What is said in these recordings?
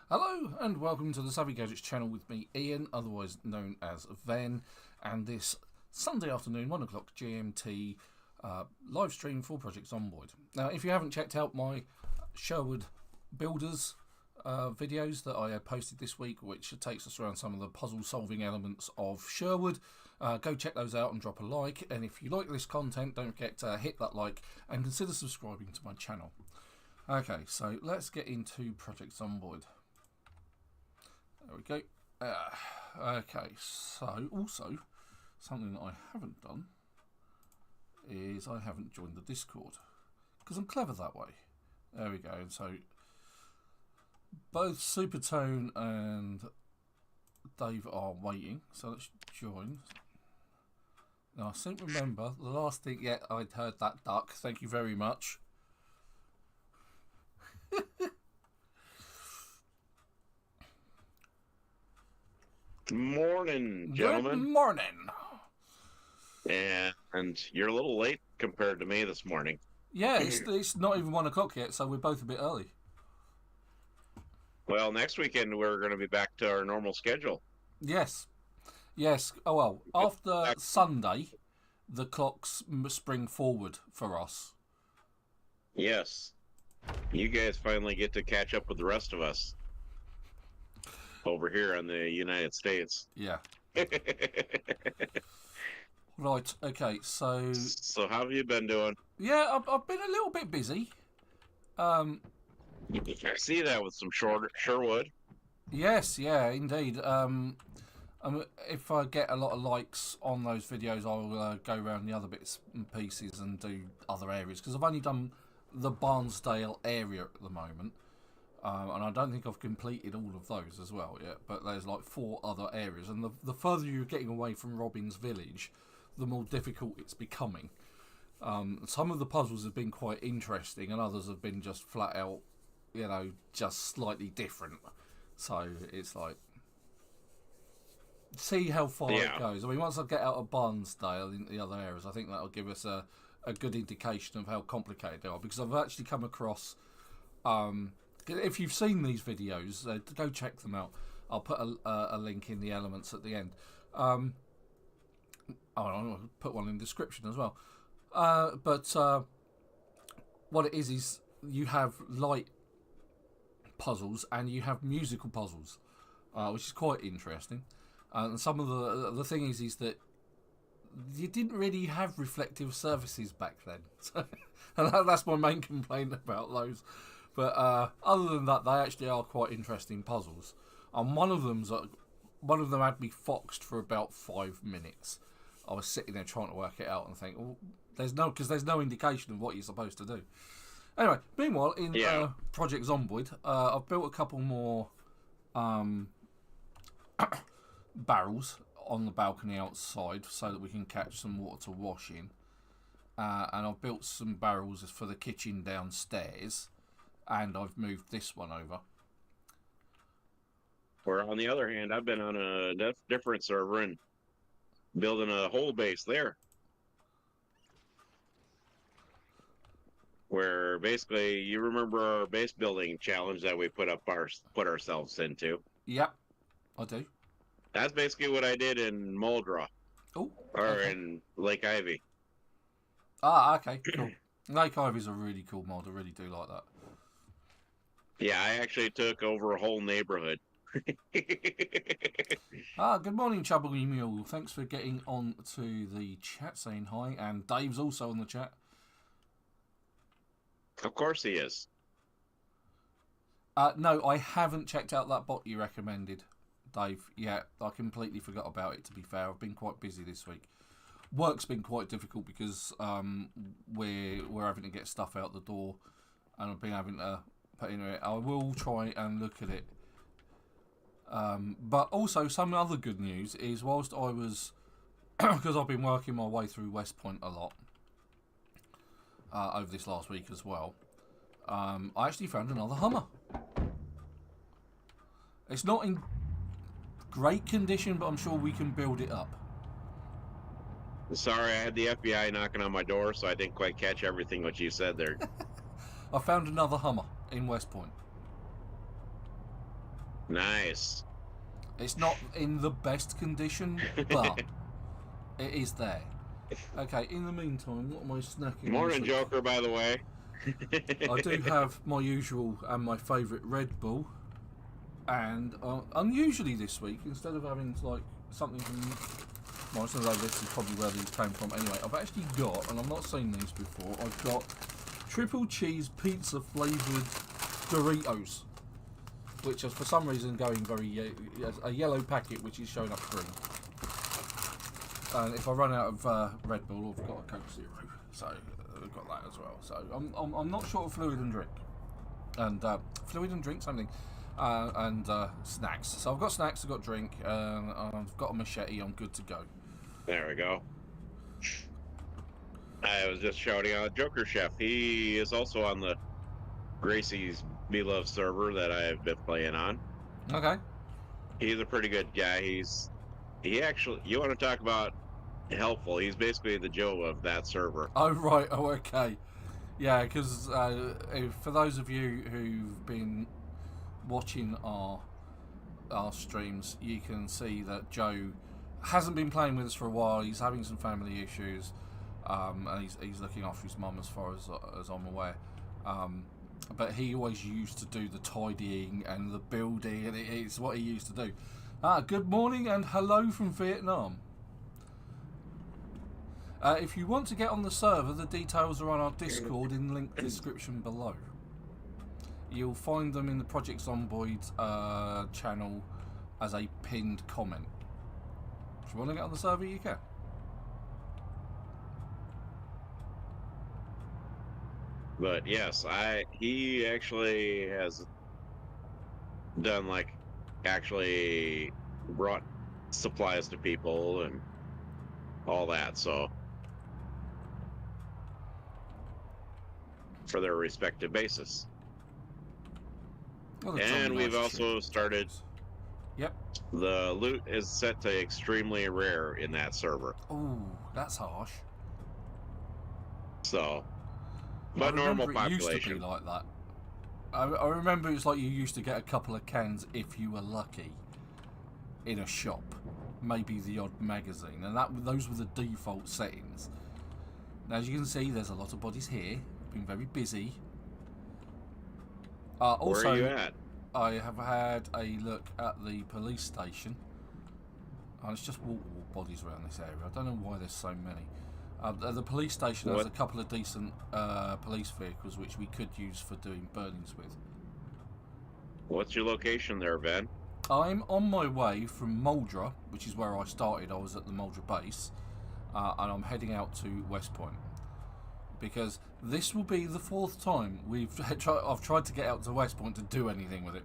Hello and welcome to the Savvy Gadgetz channel with me, Ian, otherwise known as Ven, and this Sunday afternoon, 1 o'clock GMT live stream for Project Zomboid. Now, if you haven't checked out my Sherwood Builders videos that I had posted this week, which takes us around some of the puzzle solving elements of Sherwood, go check those out and drop a like. And if you like this content, don't forget to hit that like and consider subscribing to my channel. Okay, so let's get into Project Zomboid. There we go. Okay, so also something that I haven't done is I haven't joined the Discord because I'm clever that way. There we go. And so both Supertone and Dave are waiting, so let's join. Now I seem to remember the last thing yet I'd heard that duck. Thank you very much. Morning, gentlemen. Good morning. And you're a little late compared to me this morning. Yeah, it's not even 1 o'clock yet, so we're both a bit early. Well, next weekend we're going to be back to our normal schedule. Yes. Oh well, after Sunday, the clocks spring forward for us. Yes. You guys finally get to catch up with the rest of us over here in the United States. Yeah. Right, okay, so... So how have you been doing? Yeah, I've been a little bit busy. I see that with some Sherwood. Yes, yeah, indeed. If I get a lot of likes on those videos, I'll go around the other bits and pieces and do other areas. Because I've only done the Barnsdale area at the moment. And I don't think I've completed all of those as well yet. But there's like 4 other areas. And the further you're getting away from Robin's Village, the more difficult it's becoming. Some of the puzzles have been quite interesting, and others have been just flat out, you know, just slightly different. So it's like, see how far it goes. I mean, once I get out of Barnsdale in the other areas, I think that'll give us a good indication of how complicated they are. Because I've actually come across, if you've seen these videos, go check them out. I'll put a link in the elements at the end. I'll put one in the description as well. But what it is you have light puzzles and you have musical puzzles, which is quite interesting. And some of the thing is that you didn't really have reflective surfaces back then, and that's my main complaint about those. But other than that, they actually are quite interesting puzzles. And one of them had me foxed for about 5 minutes. I was sitting there trying to work it out and think, well, there's no indication of what you're supposed to do. Anyway, meanwhile, in Project Zomboid, I've built a couple more barrels on the balcony outside so that we can catch some water to wash in. And I've built some barrels for the kitchen downstairs, and I've moved this one over. Where on the other hand, I've been on a different server and building a whole base there. Where basically, you remember our base building challenge that we put ourselves into? Yep, I do. That's basically what I did in Muldra. Oh, or in Lake Ivy. Ah, okay, cool. Lake Ivy's a really cool mod. I really do like that. Yeah, I actually took over a whole neighborhood. Good morning, Chubbly Mule. Thanks for getting on to the chat, saying hi. And Dave's also on the chat. Of course he is. No, I haven't checked out that bot you recommended, Dave. Yeah, I completely forgot about it, to be fair. I've been quite busy this week. Work's been quite difficult because we're having to get stuff out the door, and I've been having to put in it. I will try and look at it. But also, some other good news is, whilst I was, because I've been working my way through Westpoint a lot over this last week as well, I actually found another Hummer. It's not in great condition, but I'm sure we can build it up. Sorry, I had the FBI knocking on my door, so I didn't quite catch everything what you said there. I found another Hummer in Westpoint. Nice. It's not in the best condition, but it is there. Okay, in the meantime, what am I snacking on? Morning, Joker, by the way. I do have my usual and my favourite Red Bull, and unusually this week, instead of having like something from, well, I was going to say this is probably where these came from anyway, I've actually got, and I've not seen these before, I've got triple cheese pizza flavoured Doritos, which is for some reason going very, a yellow packet which is showing up green. And if I run out of Red Bull, I've got a Coke Zero, so I've got that as well. So I'm not short of fluid and drink, and fluid and drink, same thing, and snacks. So I've got snacks, I've got drink, and I've got a machete. I'm good to go. There we go. I was just shouting out Joker Chef. He is also on the Gracie's Beloved server that I've been playing on. Okay. He's a pretty good guy. He actually, you want to talk about helpful? He's basically the Joe of that server. Oh right. Oh okay. Yeah, because for those of you who've been watching our streams, you can see that Joe hasn't been playing with us for a while. He's having some family issues, and he's looking after his mum as far as I'm aware. But he always used to do the tidying and the building, and it's what he used to do. Good morning and hello from Vietnam. If you want to get on the server, the details are on our Discord in the link description below. You'll find them in the Project Zomboid channel as a pinned comment. If you want to get on the server, you can. But yes, he actually has done actually brought supplies to people and all that, so for their respective bases. Well, and we've also started. Yep. The loot is set to extremely rare in that server. Oh, that's harsh. So, but normal population. It used to be like that. I remember it's like you used to get a couple of cans if you were lucky in a shop, maybe the odd magazine, and those were the default settings. Now, as you can see, there's a lot of bodies here. Been very busy. Also, where are you at? I have had a look at the police station. It's just wall bodies around this area. I don't know why there's so many. The police station has a couple of decent police vehicles which we could use for doing burnings with. What's your location there, Ben? I'm on my way from Muldra, which is where I started. I was at the Muldra base, and I'm heading out to Westpoint, because this will be the 4th time I've tried to get out to Westpoint to do anything with it.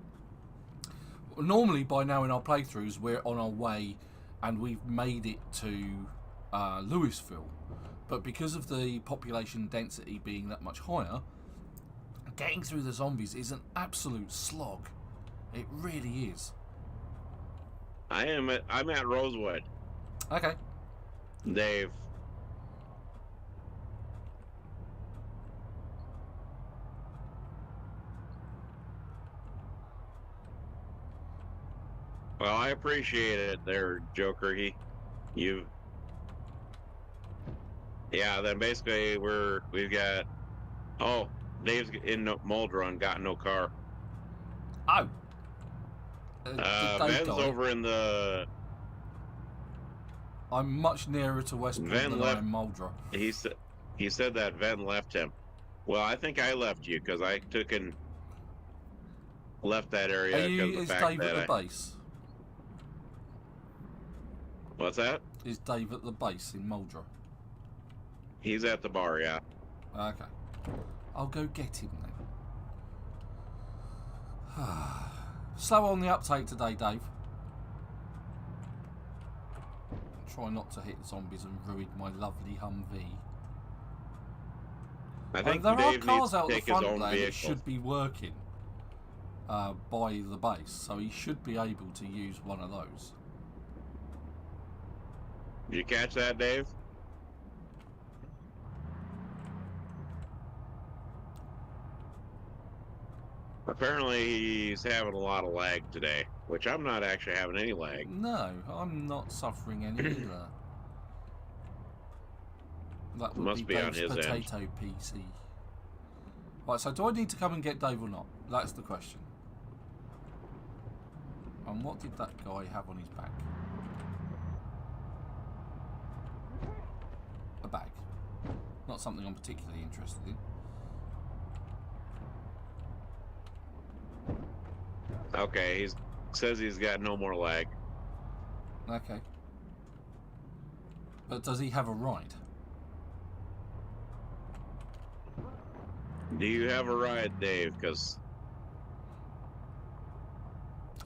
Normally, by now in our playthroughs, we're on our way, and we've made it to Louisville. But because of the population density being that much higher, getting through the zombies is an absolute slog. It really is. I'm at Rosewood. Okay. Dave. Well, I appreciate it there, Joker. Yeah, then basically we've got, Dave's in Muldra and got no car. Oh. Ben's over in the... I'm much nearer to Westpoint than I am Muldra. He said that Ven left him. Well, I think I left you because I took and left that area. Is Dave at the base? What's that? Is Dave at the base in Muldra? He's at the bar, yeah. Okay. I'll go get him then. Slow on the uptake today, Dave. Try not to hit zombies and ruin my lovely Humvee. I think there Dave are cars needs to out the take front his own there vehicle. that should be working by the base, so he should be able to use one of those. Did you catch that, Dave? Apparently, he's having a lot of lag today, which I'm not actually having any lag. No, I'm not suffering any either. That would Must be be on Dave's his end. potato PC. Right, so do I need to come and get Dave or not? That's the question. And what did that guy have on his back? A bag. Not something I'm particularly interested in. Okay, he says he's got no more lag. Okay. But does he have a ride? Do you have a ride, Dave? Because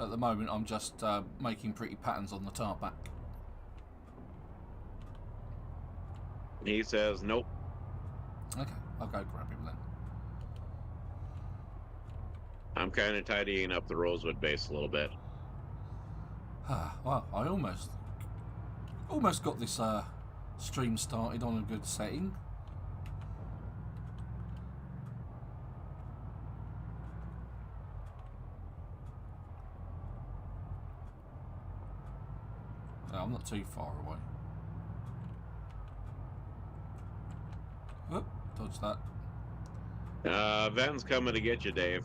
At the moment, I'm just making pretty patterns on the tarmac. he says nope. Okay, I'll go grab him then. I'm kind of tidying up the Rosewood base a little bit. Well, I almost got this stream started on a good setting. I'm not too far away. Whoop, dodge that. Ven's coming to get you, Dave.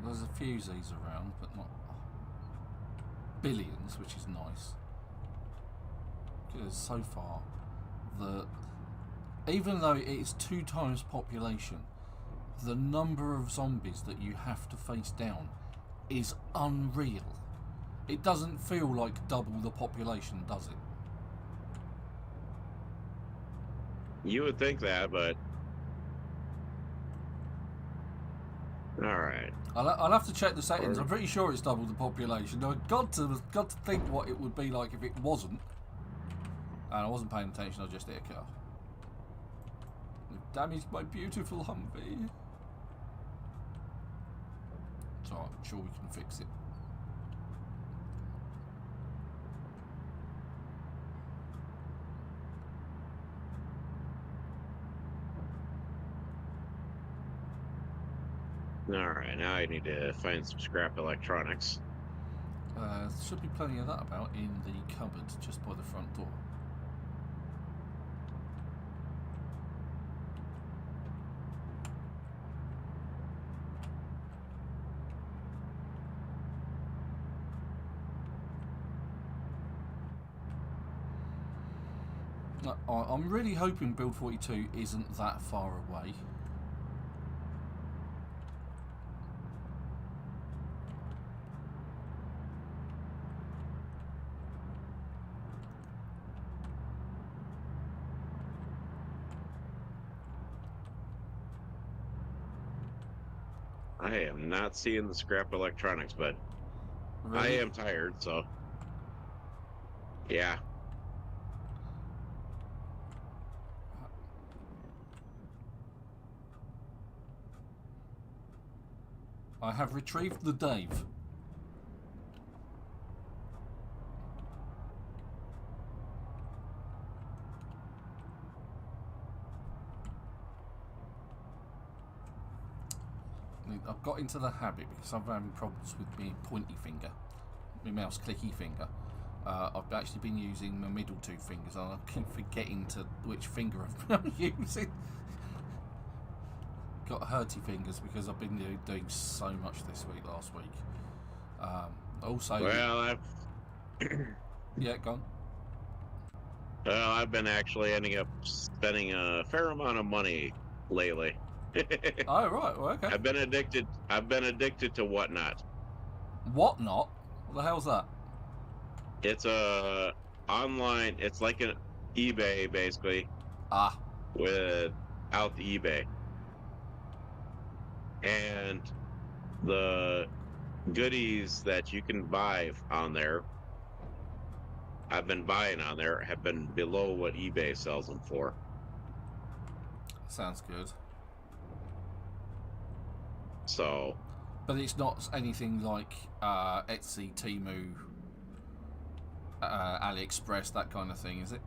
There's a few Z's around, but not billions, which is nice. Because so far, even though it's 2 times population, the number of zombies that you have to face down is unreal. It doesn't feel like double the population, does it? You would think that, but all right. I'll have to check the settings. I'm pretty sure it's double the population. I've got to think what it would be like if it wasn't. And I wasn't paying attention. I just hit a car. It damaged my beautiful Humvee. So I'm sure we can fix it. Alright, now I need to find some scrap electronics. There should be plenty of that about in the cupboard just by the front door. I'm really hoping Build 42 isn't that far away. I am not seeing the scrap electronics, but Really? I am tired, so yeah. I have retrieved the Dave. I've got into the habit because I'm having problems with my pointy finger, my mouse clicky finger. I've actually been using my middle 2 fingers and I keep forgetting which finger I'm using. Got hurty fingers because I've been doing so much this week, last week. Also, Well, yeah, go on. I've been actually ending up spending a fair amount of money lately. Oh right, well, okay. I've been addicted to Whatnot. Whatnot? What the hell's that? It's a online. It's like an eBay basically, Ah, without the eBay, and the goodies that you can buy on there, I've been buying on there, have been below what eBay sells them for. sounds good. So, But it's not anything like Etsy, Temu. AliExpress, that kind of thing, is it?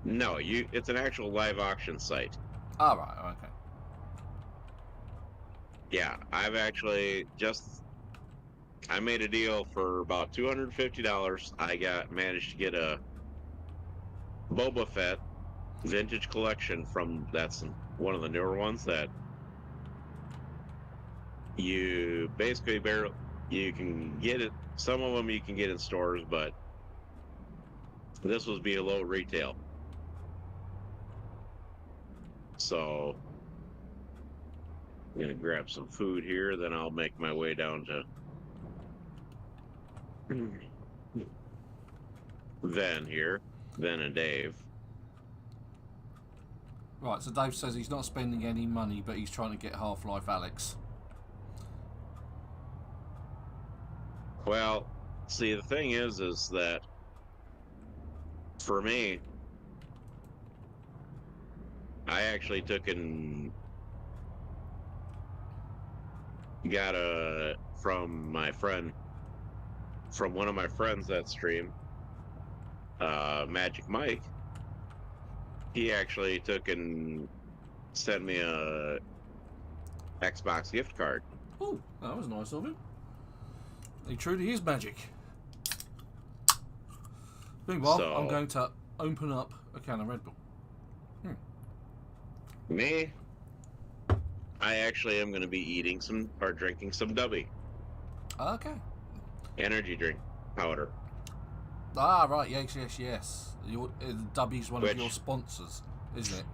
No, it's an actual live auction site. All right, okay. Yeah, I've actually I made a deal for about $250. Managed to get a Boba Fett vintage collection that's one of the newer ones that you basically you can get it. Some of them you can get in stores, but this was below retail. So I'm gonna grab some food here, then I'll make my way down to Ven and Dave. Right, so Dave says he's not spending any money, but he's trying to get Half-Life Alex. Well, see, the thing is that for me, I actually took and got from one of my friends that stream, Magic Mike. He actually took and sent me a Xbox gift card. Oh, that was nice of him. He truly is magic. Meanwhile, I'm going to open up a can of Red Bull. Me, I actually am going to be drinking some Dubby. Okay. Energy drink powder. Ah, right. Yes. Dubby's one of your sponsors, isn't it?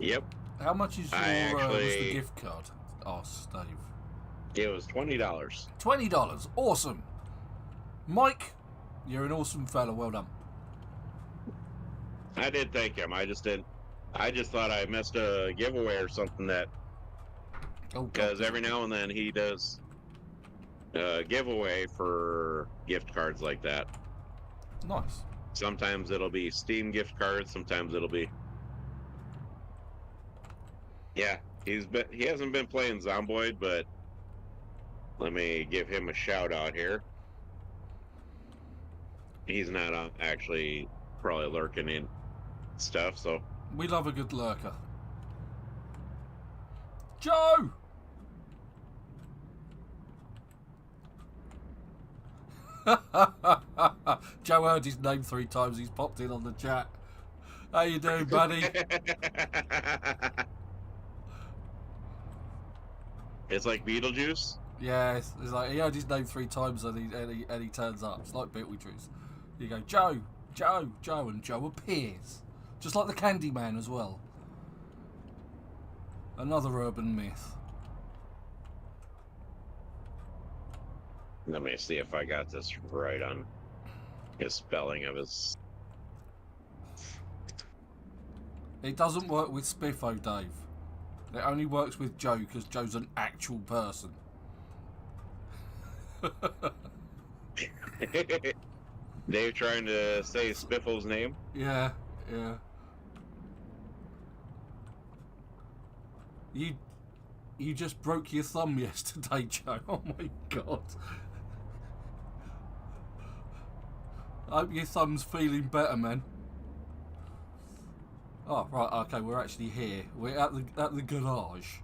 Yep. How much is was the gift card? Oh, Dave. It was $20. $20. Awesome. Mike, you're an awesome fella. Well done. I did thank him. I just thought I missed a giveaway or something because every now and then he does a giveaway for gift cards like that. Nice. Sometimes it'll be Steam gift cards. Sometimes it'll be. Yeah, he hasn't been playing Zomboid, but let me give him a shout out here. He's not actually probably lurking in stuff, so. We love a good lurker. Joe! Joe heard his name 3 times. He's popped in on the chat. How you doing, buddy? It's like Beetlejuice. Yeah, it's like he heard his name 3 times and he turns up. It's like Beetlejuice. You go, Joe, and Joe appears. Just like the Candyman as well. Another urban myth. Let me see if I got this right on his spelling of his. It doesn't work with Spiffo, Dave. It only works with Joe because Joe's an actual person. Dave trying to say Spiffo's name? Yeah. You just broke your thumb yesterday, Joe. Oh my god. I hope your thumb's feeling better, man. Oh, right, okay, we're actually here. We're at the garage.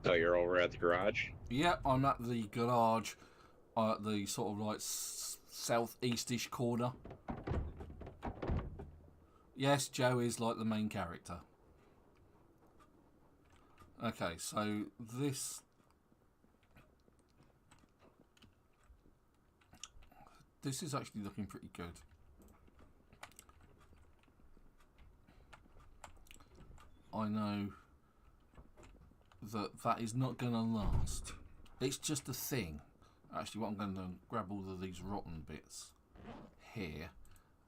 So you're over at the garage? Yeah, I'm at the garage, at the sort of like southeastish corner. Yes, Joe is like the main character. Okay, so this is actually looking pretty good. I know that is not going to last. It's just a thing. Actually, what I'm going to do is grab all of these rotten bits here.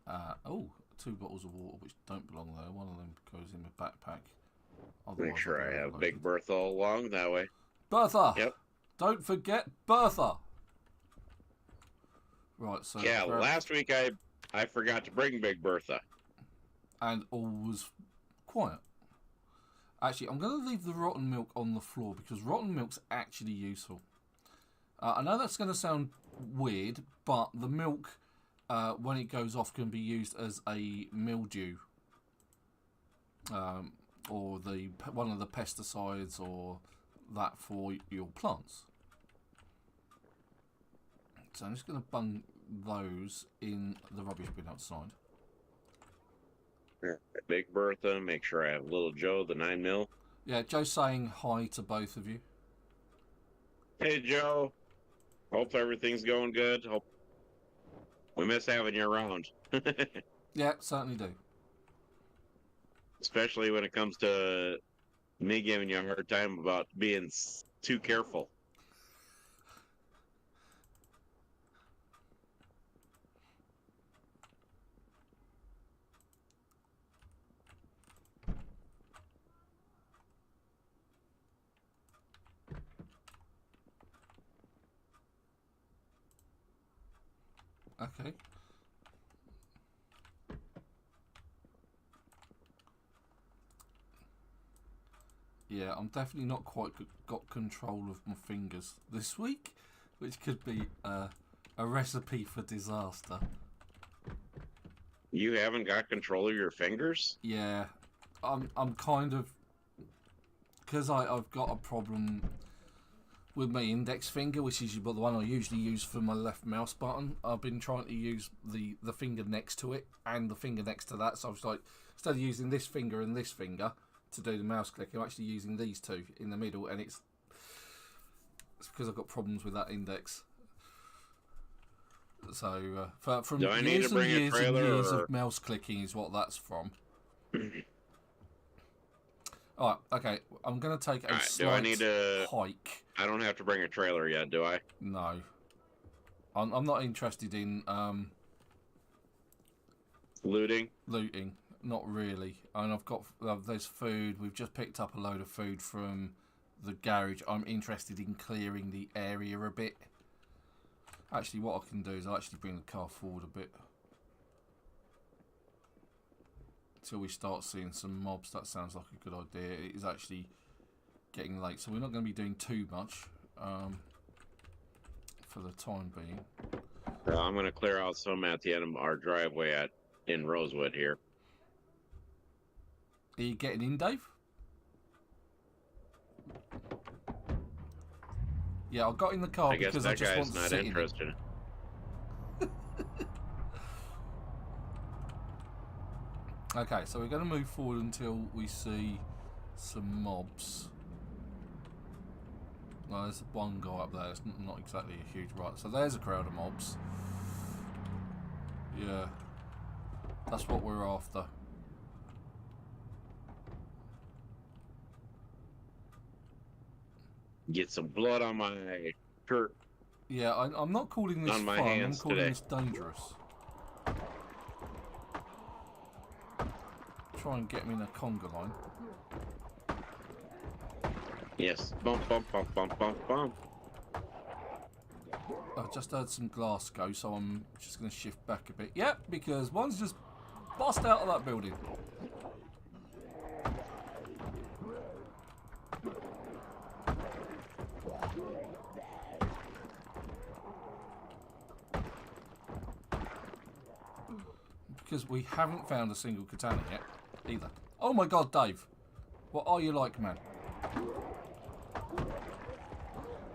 2 bottles of water which don't belong there. One of them goes in my backpack. Make sure I have Big Bertha all along that way. Bertha! Yep. Don't forget Bertha! Right, so... Yeah, last week I forgot to bring Big Bertha. And all was quiet. Actually, I'm going to leave the rotten milk on the floor because rotten milk's actually useful. I know that's going to sound weird, but the milk, when it goes off, can be used as a mildew. Or one of the pesticides or that for your plants. So I'm just going to bung those in the rubbish bin outside. Big Bertha, make sure I have Little Joe, the 9mm. Yeah, Joe's saying hi to both of you. Hey, Joe. Hope everything's going good. Hope we miss having you around. Yeah, certainly do. Especially when it comes to me giving you a hard time about being too careful. Okay. Yeah, I'm definitely not quite got control of my fingers this week, which could be a recipe for disaster. You haven't got control of your fingers? Yeah, I'm kind of, because I've got a problem with my index finger, which is the one I usually use for my left mouse button. I've been trying to use the finger next to it and the finger next to that. So I was like, instead of using this finger and this finger to do the mouse click, I'm actually using these two in the middle, and it's because I've got problems with that index. So from years and years and years of mouse clicking is what that's from. Alright, okay. I'm going to take a slight hike. I don't have to bring a trailer yet, do I? No. I'm not interested in... Looting? Looting. Not really. And I've got... there's food. We've just picked up a load of food from the garage. I'm interested in clearing the area a bit. Actually, what I can do is I'll actually bring the car forward a bit. Until we start seeing some mobs. That sounds like a good idea. It is actually getting late, so we're not going to be doing too much for the time being. I'm going to clear out some at the end of our driveway in Rosewood here. Are you getting in, Dave? Yeah, I got in the car because I just want to sit in. I guess that guy's not interested. Okay, so we're going to move forward until we see some mobs. Well, there's one guy up there. It's not exactly a huge... Right, so there's a crowd of mobs. Yeah. That's what we're after. Get some blood on my shirt. Yeah, I'm not calling this fun. I'm calling this dangerous. Try and get me in a conga line. Yes. Bump, bump, bump, bump, bump, bump. I just heard some glass go, so I'm just going to shift back a bit. Yep, because one's just bust out of that building. Because we haven't found a single katana yet, either. Oh my god, Dave. What are you like, man?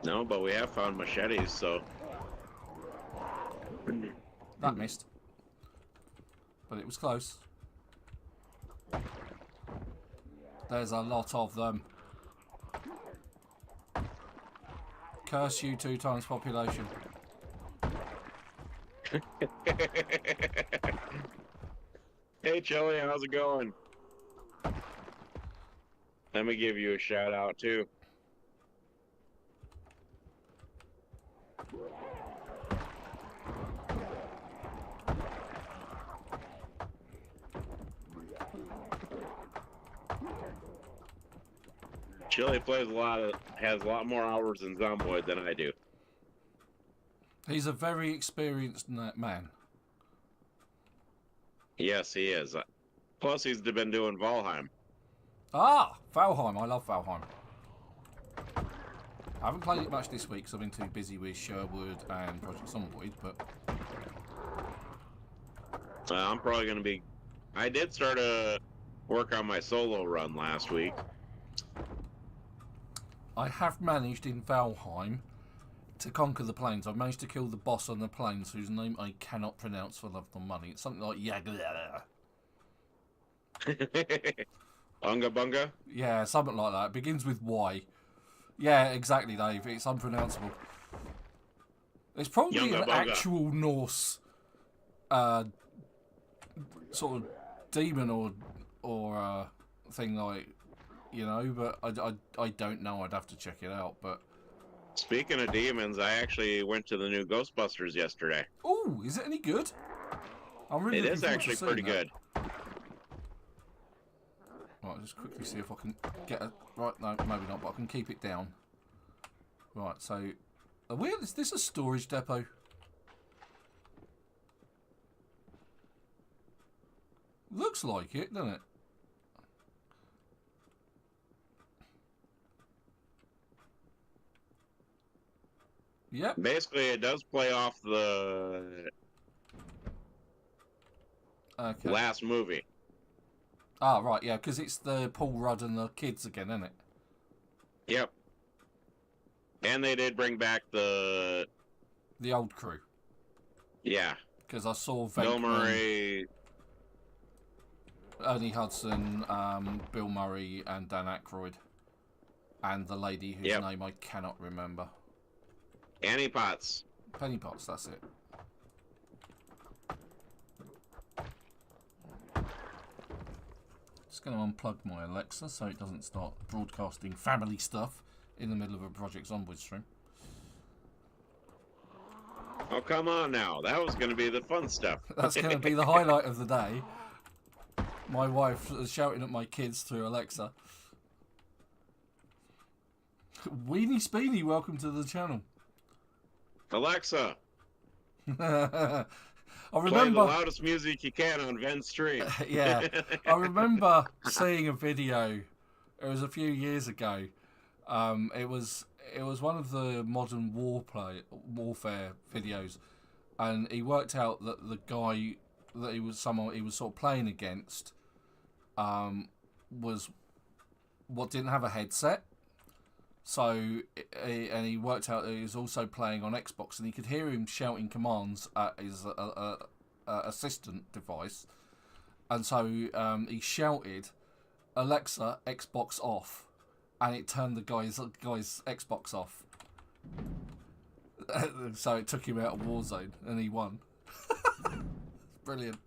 No, but we have found machetes, so... That missed. But it was close. There's a lot of them. Curse you 2 times population. Hey, Chili, how's it going? Let me give you a shout out, too. Chili plays has a lot more hours in Zomboid than I do. He's a very experienced man. Yes, he is. Plus, he's been doing Valheim. Ah, Valheim. I love Valheim. I haven't played it much this week because I've been too busy with Sherwood and Project Zomboid, but... I'm probably going to be... I did start a work on my solo run last week. I have managed in Valheim to conquer the plains. I've managed to kill the boss on the plains, whose name I cannot pronounce for love nor money. It's something like Yagla. Unga Bunga? Yeah, something like that. It begins with Y. Yeah, exactly, Dave. It's unpronounceable. It's probably Yunga an Bunga. actual Norse sort of demon or thing, like, you know, but I don't know. I'd have to check it out, but... Speaking of demons, I actually went to the new Ghostbusters yesterday. Oh, is it any good? I'm really It looking is forward actually to seeing pretty that. good. Right, just quickly see if I can get a... Right, no, maybe not, but I can keep it down. Right, so... Is this a storage depot? Looks like it, doesn't it? Yep. Basically, it does play off the Okay. last movie. Ah, right, yeah, because it's the Paul Rudd and the kids again, isn't it? Yep. And they did bring back the old crew. Yeah. Because I saw Bill Murray. Ernie Hudson, Bill Murray, and Dan Aykroyd. And the lady whose name I cannot remember. Annie Potts. Penny Potts, that's it. Just going to unplug my Alexa so it doesn't start broadcasting family stuff in the middle of a Project Zomboid stream. Oh, come on now. That was going to be the fun stuff. That's going to be the highlight of the day. My wife is shouting at my kids through Alexa. Weenie Speenie, welcome to the channel. Alexa, I remember play the loudest music you can on Ven's stream. Yeah, I remember seeing a video. It was a few years ago. It was one of the modern warfare videos, and he worked out that the guy that he was sort of playing against was what didn't have a headset. So, and he worked out that he was also playing on Xbox, and he could hear him shouting commands at his assistant device. And so he shouted, "Alexa, Xbox off," and it turned the guy's Xbox off. So it took him out of Warzone, and he won. Brilliant.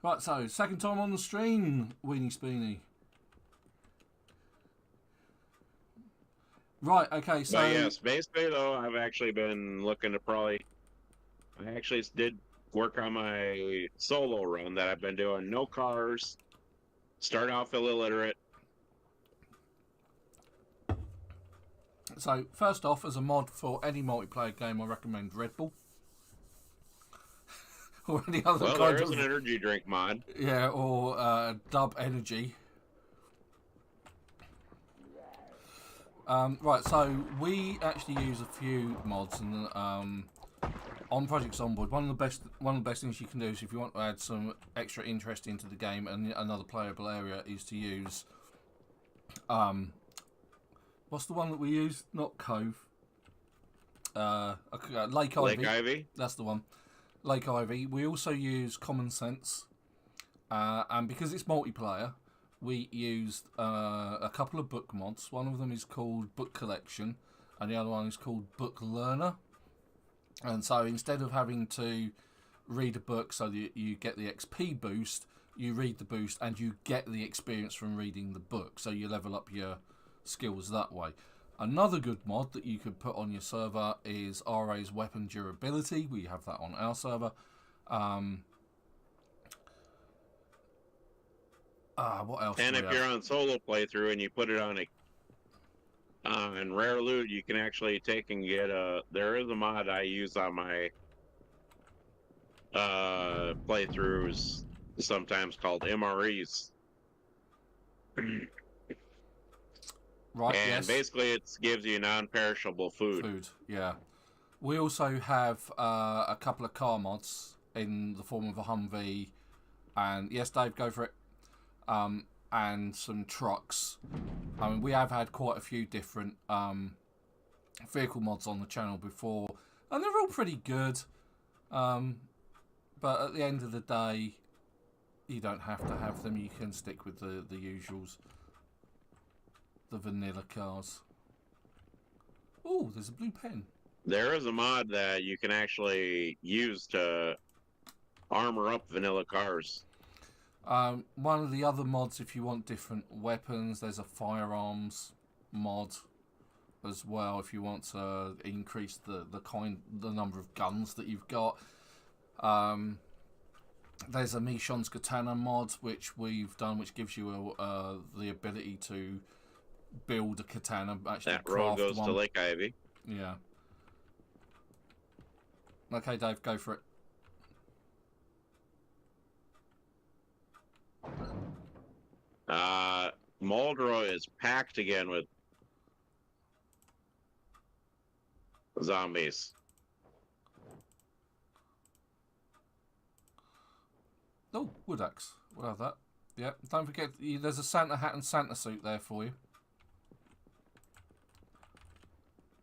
Right, so second time on the stream, Weenie Speenie. Right, okay, so... But yes, basically though, I've actually been looking to I actually did work on my solo run that I've been doing. No cars. Start off illiterate. So, first off, as a mod for any multiplayer game, I recommend Red Bull. Or any other Well, kind there is of... an energy drink mod. Yeah, or Dub Energy. Right, so we actually use a few mods, and on Project Zomboid, one of the best things you can do is, if you want to add some extra interest into the game and another playable area, is to use what's the one that we use? Not Cove. Lake Ivy. Lake Ivy. That's the one. Lake Ivy. We also use Common Sense, and because it's multiplayer, we used a couple of book mods. One of them is called Book Collection, and the other one is called Book Learner. And so instead of having to read a book so that you get the XP boost, you read the boost and you get the experience from reading the book. So you level up your skills that way. Another good mod that you could put on your server is RA's Weapon Durability. We have that on our server. What else? And if you're on solo playthrough and you put it on in Rare Loot, you can actually take and get there is a mod I use on my playthroughs, sometimes called MREs. Right, And yes. basically it gives you non-perishable food. Yeah. We also have a couple of car mods in the form of a Humvee, and yes, Dave, go for it. And some trucks. I mean, we have had quite a few different vehicle mods on the channel before, and they're all pretty good. But at the end of the day, you don't have to have them. You can stick with the usuals, the vanilla cars. Oh, there's a blue pen. There is a mod that you can actually use to armor up vanilla cars. One of the other mods, if you want different weapons, there's a firearms mod as well. If you want to increase the number of guns that you've got, there's a Michon's Katana mod which we've done, which gives you the ability to build a katana. Actually, That road goes to Lake Ivy. Yeah. Okay, Dave, go for it. Moldro is packed again with zombies. Oh, wood axe. We'll have that. Yeah, don't forget, there's a Santa hat and Santa suit there for you.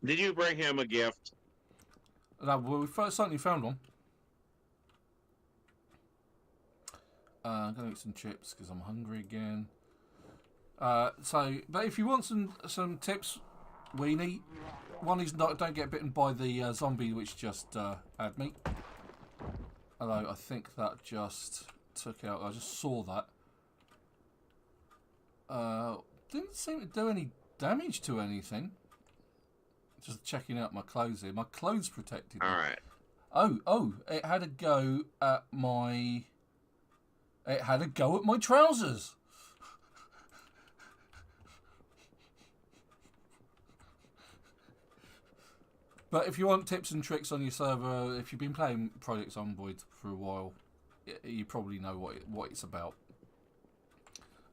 Did you bring him a gift? No, well, we certainly found one. I'm going to eat some chips because I'm hungry again. But if you want some tips, Weenie, one is don't get bitten by the zombie which just had me. Although I think that just took out. I just saw that. Didn't seem to do any damage to anything. Just checking out my clothes here. My clothes protected me. All right. Oh! It had a go at my. It had a go at my trousers. But if you want tips and tricks on your server, if you've been playing Project Zomboid for a while, you probably know what it's about.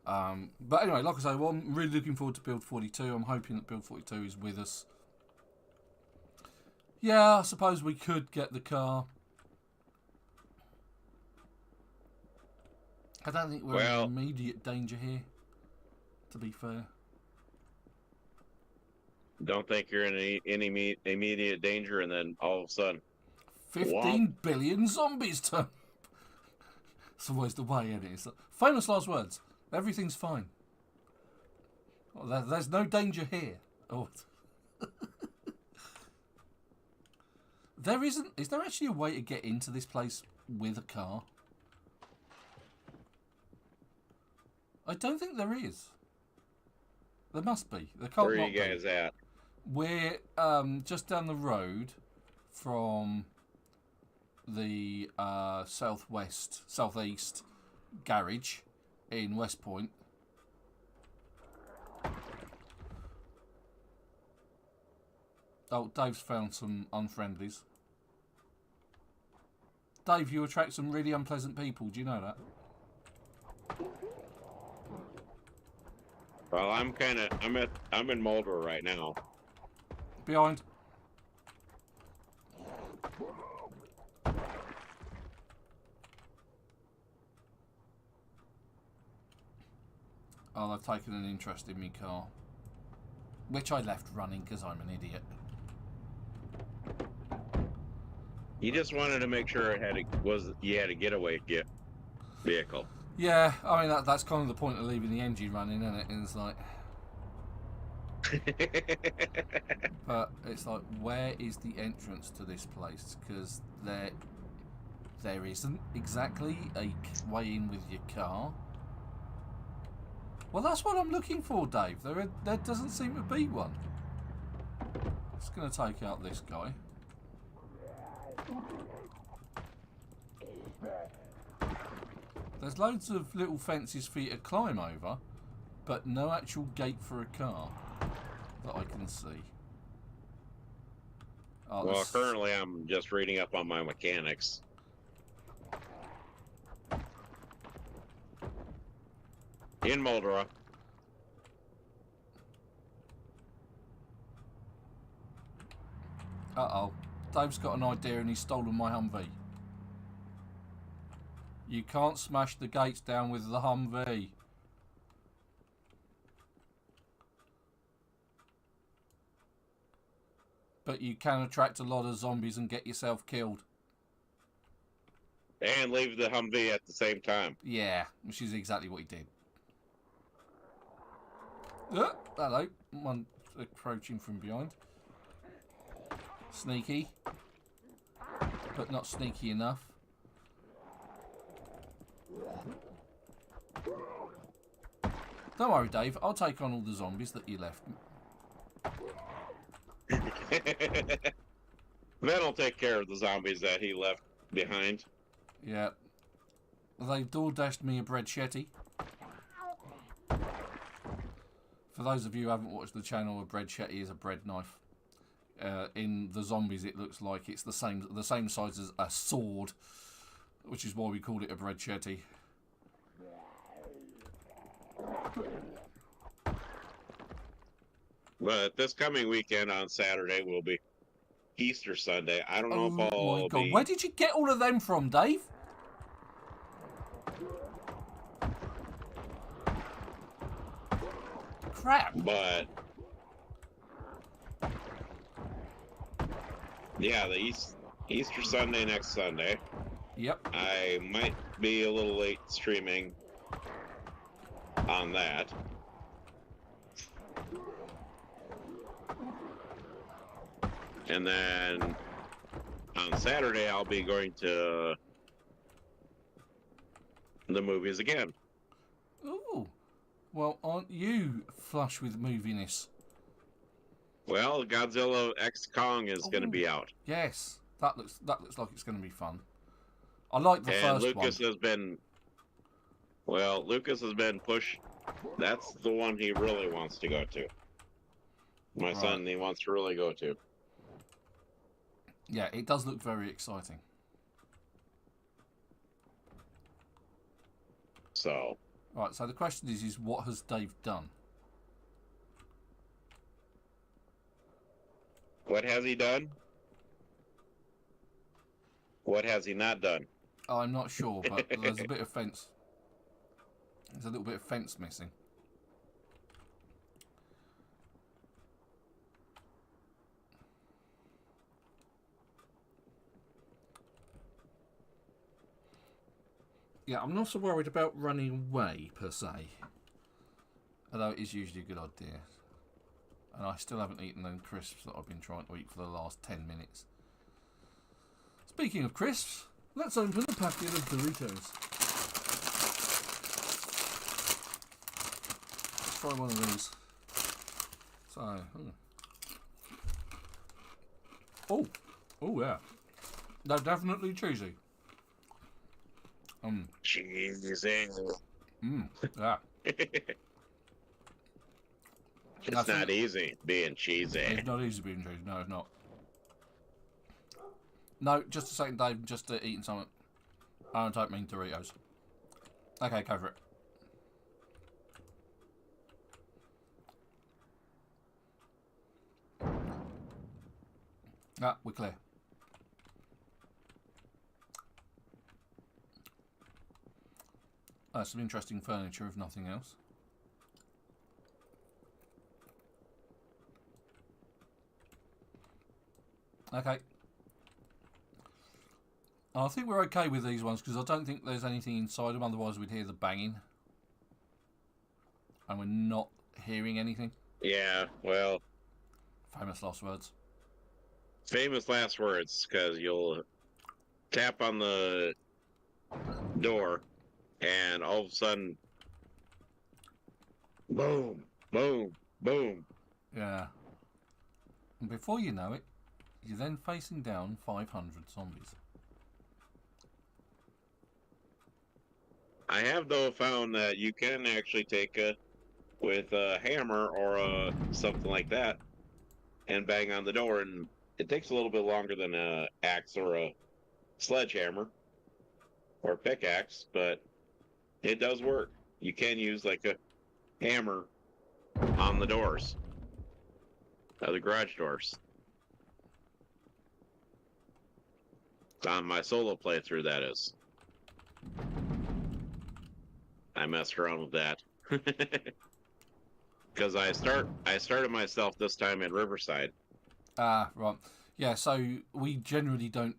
But anyway, like I say, well, I'm really looking forward to Build 42. I'm hoping that Build 42 is with us. Yeah, I suppose we could get the car. I don't think we're in immediate danger here, to be fair. Don't think you're in any immediate danger, and then all of a sudden, 15 billion zombies turn. It's always the way, isn't it? It's famous last words. Everything's fine. Well, there's no danger here. Oh. There isn't. Is there actually a way to get into this place with a car? I don't think there is. There must be. There can't. Where are you guys at? We're just down the road from the southeast garage in Westpoint. Oh, Dave's found some unfriendlies. Dave, you attract some really unpleasant people. Do you know that? Well, I'm in Moldor right now. Behind. Oh, they've taken an interest in me car, which I left running because I'm an idiot. You just wanted to make sure you had a getaway vehicle. Yeah, I mean that's kind of the point of leaving the engine running, isn't it? And it's like, but it's like, where is the entrance to this place? Because there isn't exactly a way in with your car. Well, that's what I'm looking for, Dave. There doesn't seem to be one. Just going to take out this guy. There's loads of little fences for you to climb over, but no actual gate for a car that I can see. Oh, well, currently I'm just reading up on my mechanics. In Moldora. Uh-oh. Dave's got an idea and he's stolen my Humvee. You can't smash the gates down with the Humvee. But you can attract a lot of zombies and get yourself killed. And leave the Humvee at the same time. Yeah, which is exactly what he did. Hello. One approaching from behind. Sneaky. But not sneaky enough. Don't worry, Dave. I'll take on all the zombies that you left. Then I'll take care of the zombies that he left behind. Yeah. They've door-dashed me a bread shetty. For those of you who haven't watched the channel, a bread shetty is a bread knife. In the zombies, it looks like it's the same size as a sword, which is why we called it a bread shetty. But this coming weekend on Saturday will be Easter Sunday. I don't know if Oh I'll my god! be... Where did you get all of them from, Dave? Crap! But yeah, the Easter Sunday next Sunday. Yep. I might be a little late streaming on that. And then on Saturday, I'll be going to the movies again. Ooh. Well, aren't you flush with moviness? Well, Godzilla X Kong is going to be out. Yes. That looks like it's going to be fun. I like the first Lucas one. has been... Well, Lucas has been pushed. That's the one he really wants to go to. My son, he wants to really go to. Yeah, it does look very exciting. So... Right, so the question is what has Dave done? What has he done? What has he not done? I'm not sure, but there's a bit of fence. There's a little bit of fence missing. Yeah, I'm not so worried about running away, per se. Although it is usually a good idea. And I still haven't eaten them crisps that I've been trying to eat for the last 10 minutes. Speaking of crisps, let's open a packet of Doritos. Let's try one of these. So, oh yeah. They're definitely cheesy. Cheesy. Yeah. It's not easy being cheesy. It's not easy being cheesy. No, it's not. No, just a second, Dave. Just eating something. I don't mean Doritos. Okay, go for it. Ah, we're clear. Some interesting furniture, if nothing else. Okay. I think we're okay with these ones because I don't think there's anything inside them, otherwise we'd hear the banging. And we're not hearing anything. Yeah, well... Famous last words. Famous last words, because you'll tap on the door and all of a sudden... Boom, boom, boom. Yeah. And before you know it, you're then facing down 500 zombies. I have, though, found that you can actually take with a hammer or something like that and bang on the door, and it takes a little bit longer than an axe or a sledgehammer or a pickaxe, but it does work. you can use like a hammer on the doors, the garage doors. On my solo playthrough, that is. I messed around with that. Because I started myself this time in Riverside. Ah, right. Yeah, so we generally don't...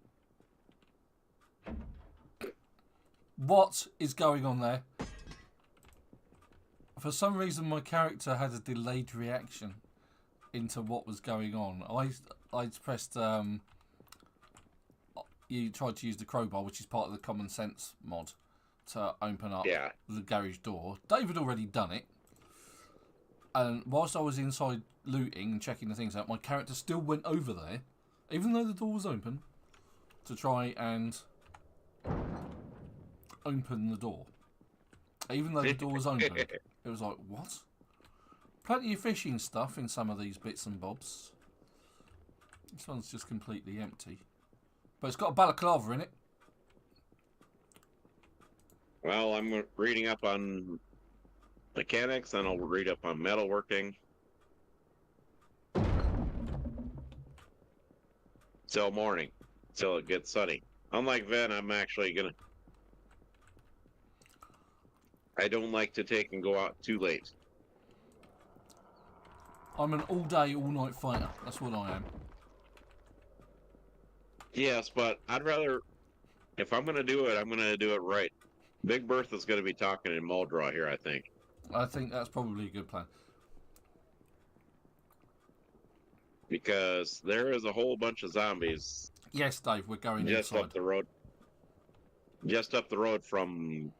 What is going on there? For some reason, my character had a delayed reaction into what was going on. I pressed... you tried to use the crowbar, which is part of the common sense mod, to open up the garage door. Dave had already done it. And whilst I was inside looting and checking the things out, my character still went over there, even though the door was open, to try and open the door. Even though the door was open. It was like, what? Plenty of fishing stuff in some of these bits and bobs. This one's just completely empty. But it's got a balaclava in it. Well, I'm reading up on mechanics, then I'll read up on metalworking. Till morning, till it gets sunny. Unlike Ven, I'm actually gonna... I don't like to take and go out too late. I'm an all-day, all-night fighter. That's what I am. Yes, but I'd rather... If I'm gonna do it, I'm gonna do it right. Big Bertha's gonna be talking in Muldrow here, I think. I think that's probably a good plan. Because there is a whole bunch of zombies. Yes, Dave, we're going just inside. Up the road. Just up the road from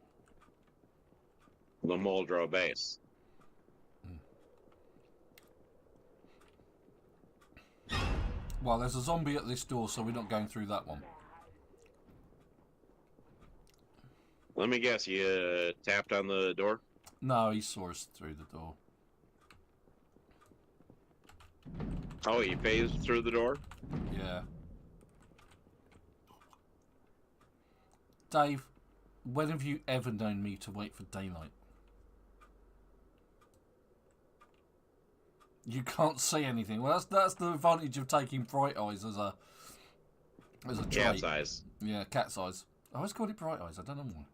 the Muldrow base. Well, there's a zombie at this door, so we're not going through that one. Let me guess, you tapped on the door? No, he saw us through the door. Oh, you phased through the door? Yeah. Dave, when have you ever known me to wait for daylight? You can't see anything. Well, that's the advantage of taking bright eyes as a trait. Cat's eyes. Yeah, cat's eyes. I always called it bright eyes. I don't know why.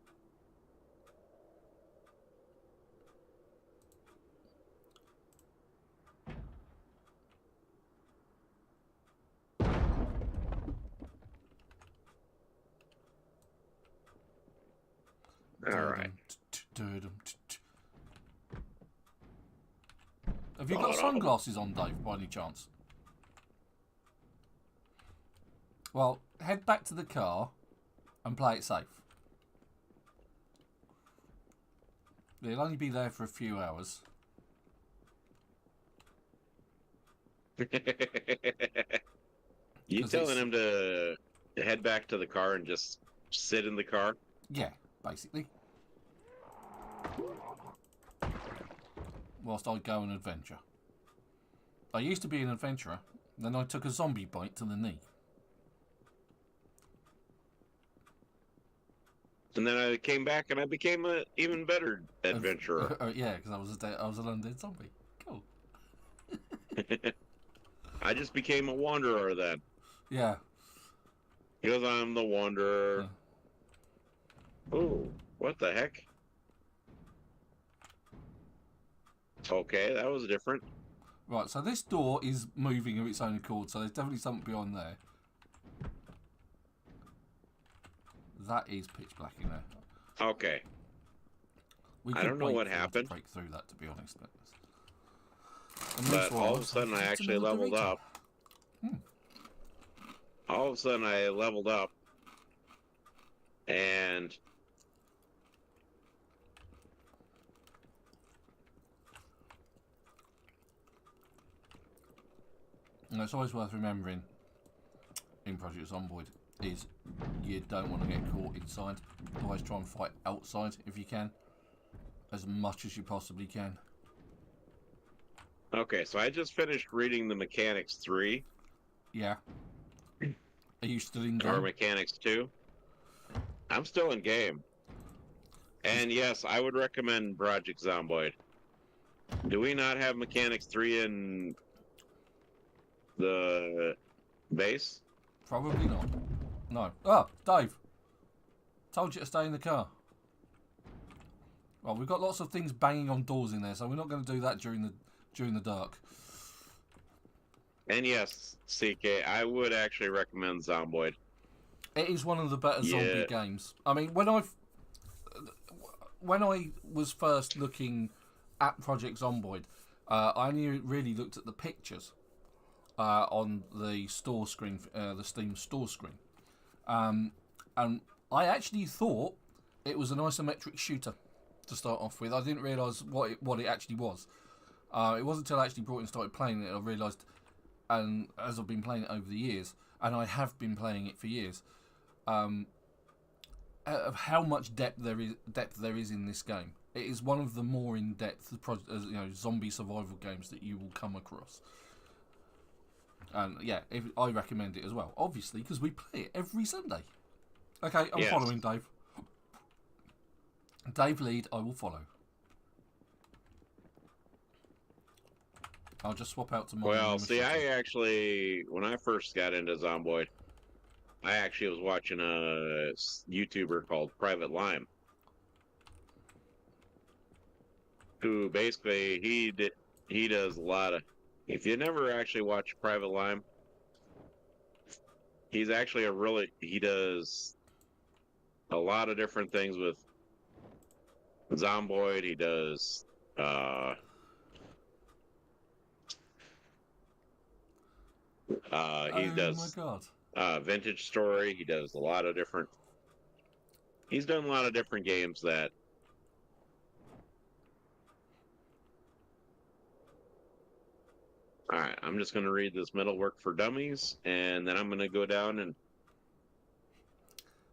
Alright. Have you got sunglasses on, Dave, by any chance? Well, head back to the car and play it safe. They'll only be there for a few hours. You telling him to head back to the car and just sit in the car? Yeah, basically. Whilst I go on adventure. I used to be an adventurer, then I took a zombie bite to the knee. And then I came back and I became an even better adventurer. Yeah, because I was an undead zombie. Cool. I just became a wanderer then. Yeah. Because I'm the wanderer. Yeah. Ooh, what the heck? Okay, that was different. Right, so this door is moving of its own accord, so there's definitely something beyond there. That is pitch black in there. Okay. I don't know what happened. To break through that, to be honest. But all of a sudden I actually leveled up. All of a sudden I leveled up. And... And it's always worth remembering in Project Zomboid is you don't want to get caught inside. Always try and fight outside if you can, as much as you possibly can. Okay, so I just finished reading the Mechanics 3. Yeah. Are you still in game? Or Mechanics 2. I'm still in game. And yes, I would recommend Project Zomboid. Do we not have Mechanics 3 in the base? Probably not. No. Ah, Dave. Told you to stay in the car. Well, we've got lots of things banging on doors in there, so we're not going to do that during the dark. And yes, CK, I would actually recommend Zomboid. It is one of the better zombie games. I mean, when I was first looking at Project Zomboid, I only really looked at the pictures on the store screen, the Steam store screen, and I actually thought it was an isometric shooter to start off with. I didn't realise what it actually was. It wasn't until I actually brought it and started playing it I realised, and as I've been playing it over the years, and I have been playing it for years, of how much depth there is in this game. It is one of the more in-depth, zombie survival games that you will come across. And yeah, I recommend it as well, obviously, because we play it every Sunday. Okay, I'm following Dave. Dave lead, I will follow. I'll just swap out to my... Well, see, I actually, when I first got into Zomboid, I actually was watching a YouTuber called Private Lime, who basically, he does a lot of... If you never actually watch Private Lime, he's actually he does a lot of different things with Zomboid. He does he does my God. Vintage Story. He does a lot of different... He's done a lot of different games that... Alright, I'm just going to read this Metalwork for Dummies, and then I'm going to go down and...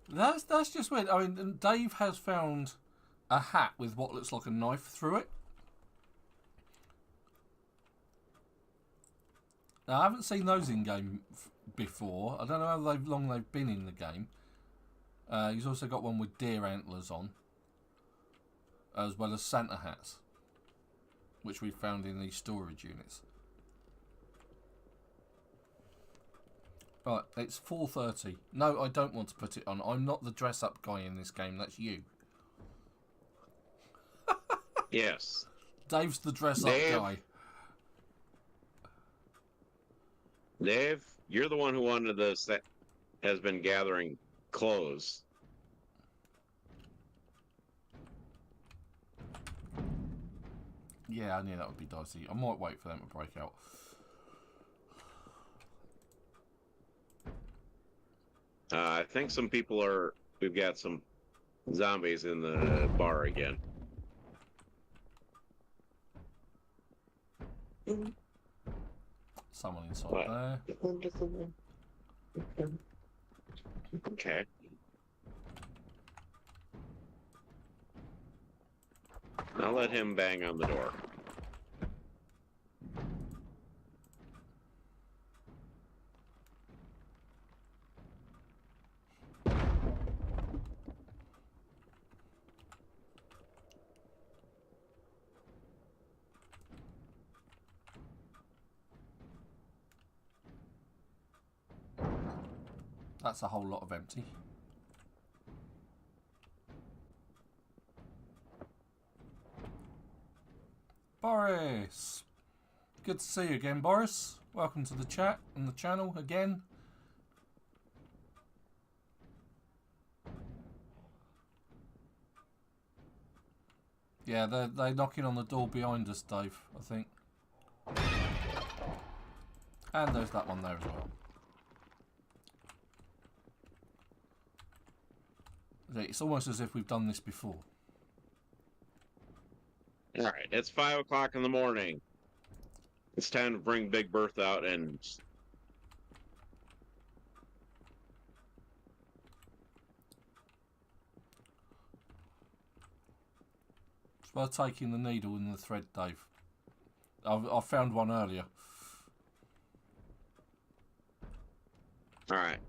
That's just weird. I mean, Dave has found a hat with what looks like a knife through it. Now, I haven't seen those in game before. I don't know how long they've been in the game. He's also got one with deer antlers on, as well as Santa hats, which we found in these storage units. Right, it's 4:30. No, I don't want to put it on. I'm not the dress-up guy in this game. That's you. Yes. Dave's the dress-up guy. Dave, you're the one who wanted this, that has been gathering clothes. Yeah, I knew that would be dicey. I might wait for them to break out. I think some people are... We've got some zombies in the bar again. Someone inside there. Okay. I'll let him bang on the door. That's a whole lot of empty. Boris! Good to see you again, Boris. Welcome to the chat and the channel again. Yeah, they're knocking on the door behind us, Dave, I think. And there's that one there as well. It's almost as if we've done this before. All right, it's 5 o'clock in the morning. It's time to bring Big Bertha out and... It's worth taking the needle and the thread, Dave. I found one earlier. All right.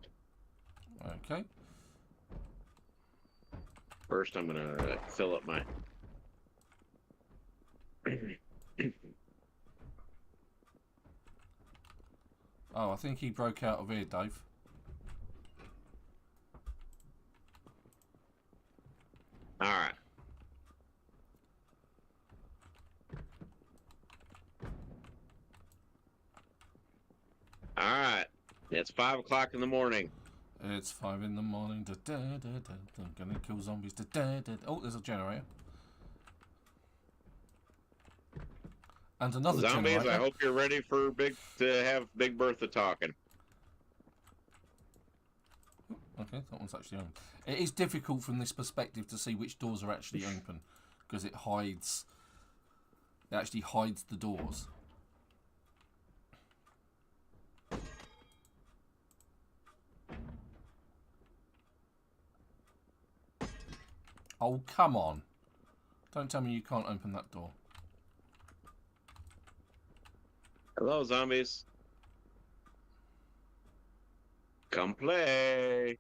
Okay. First, I'm gonna fill up my. Oh, I think he broke out of here, Dave. All right. All right. It's 5 o'clock in the morning. It's 5 in the morning. Da, da, da, da, da. I'm gonna kill zombies. Da, da, da. Oh, there's a generator. And another Zombies, generator. I hope you're ready for to have Big Bertha talking. Okay, that one's actually open. It is difficult from this perspective to see which doors are actually open because it hides. It actually hides the doors. Oh, come on. Don't tell me you can't open that door. Hello, zombies. Come play.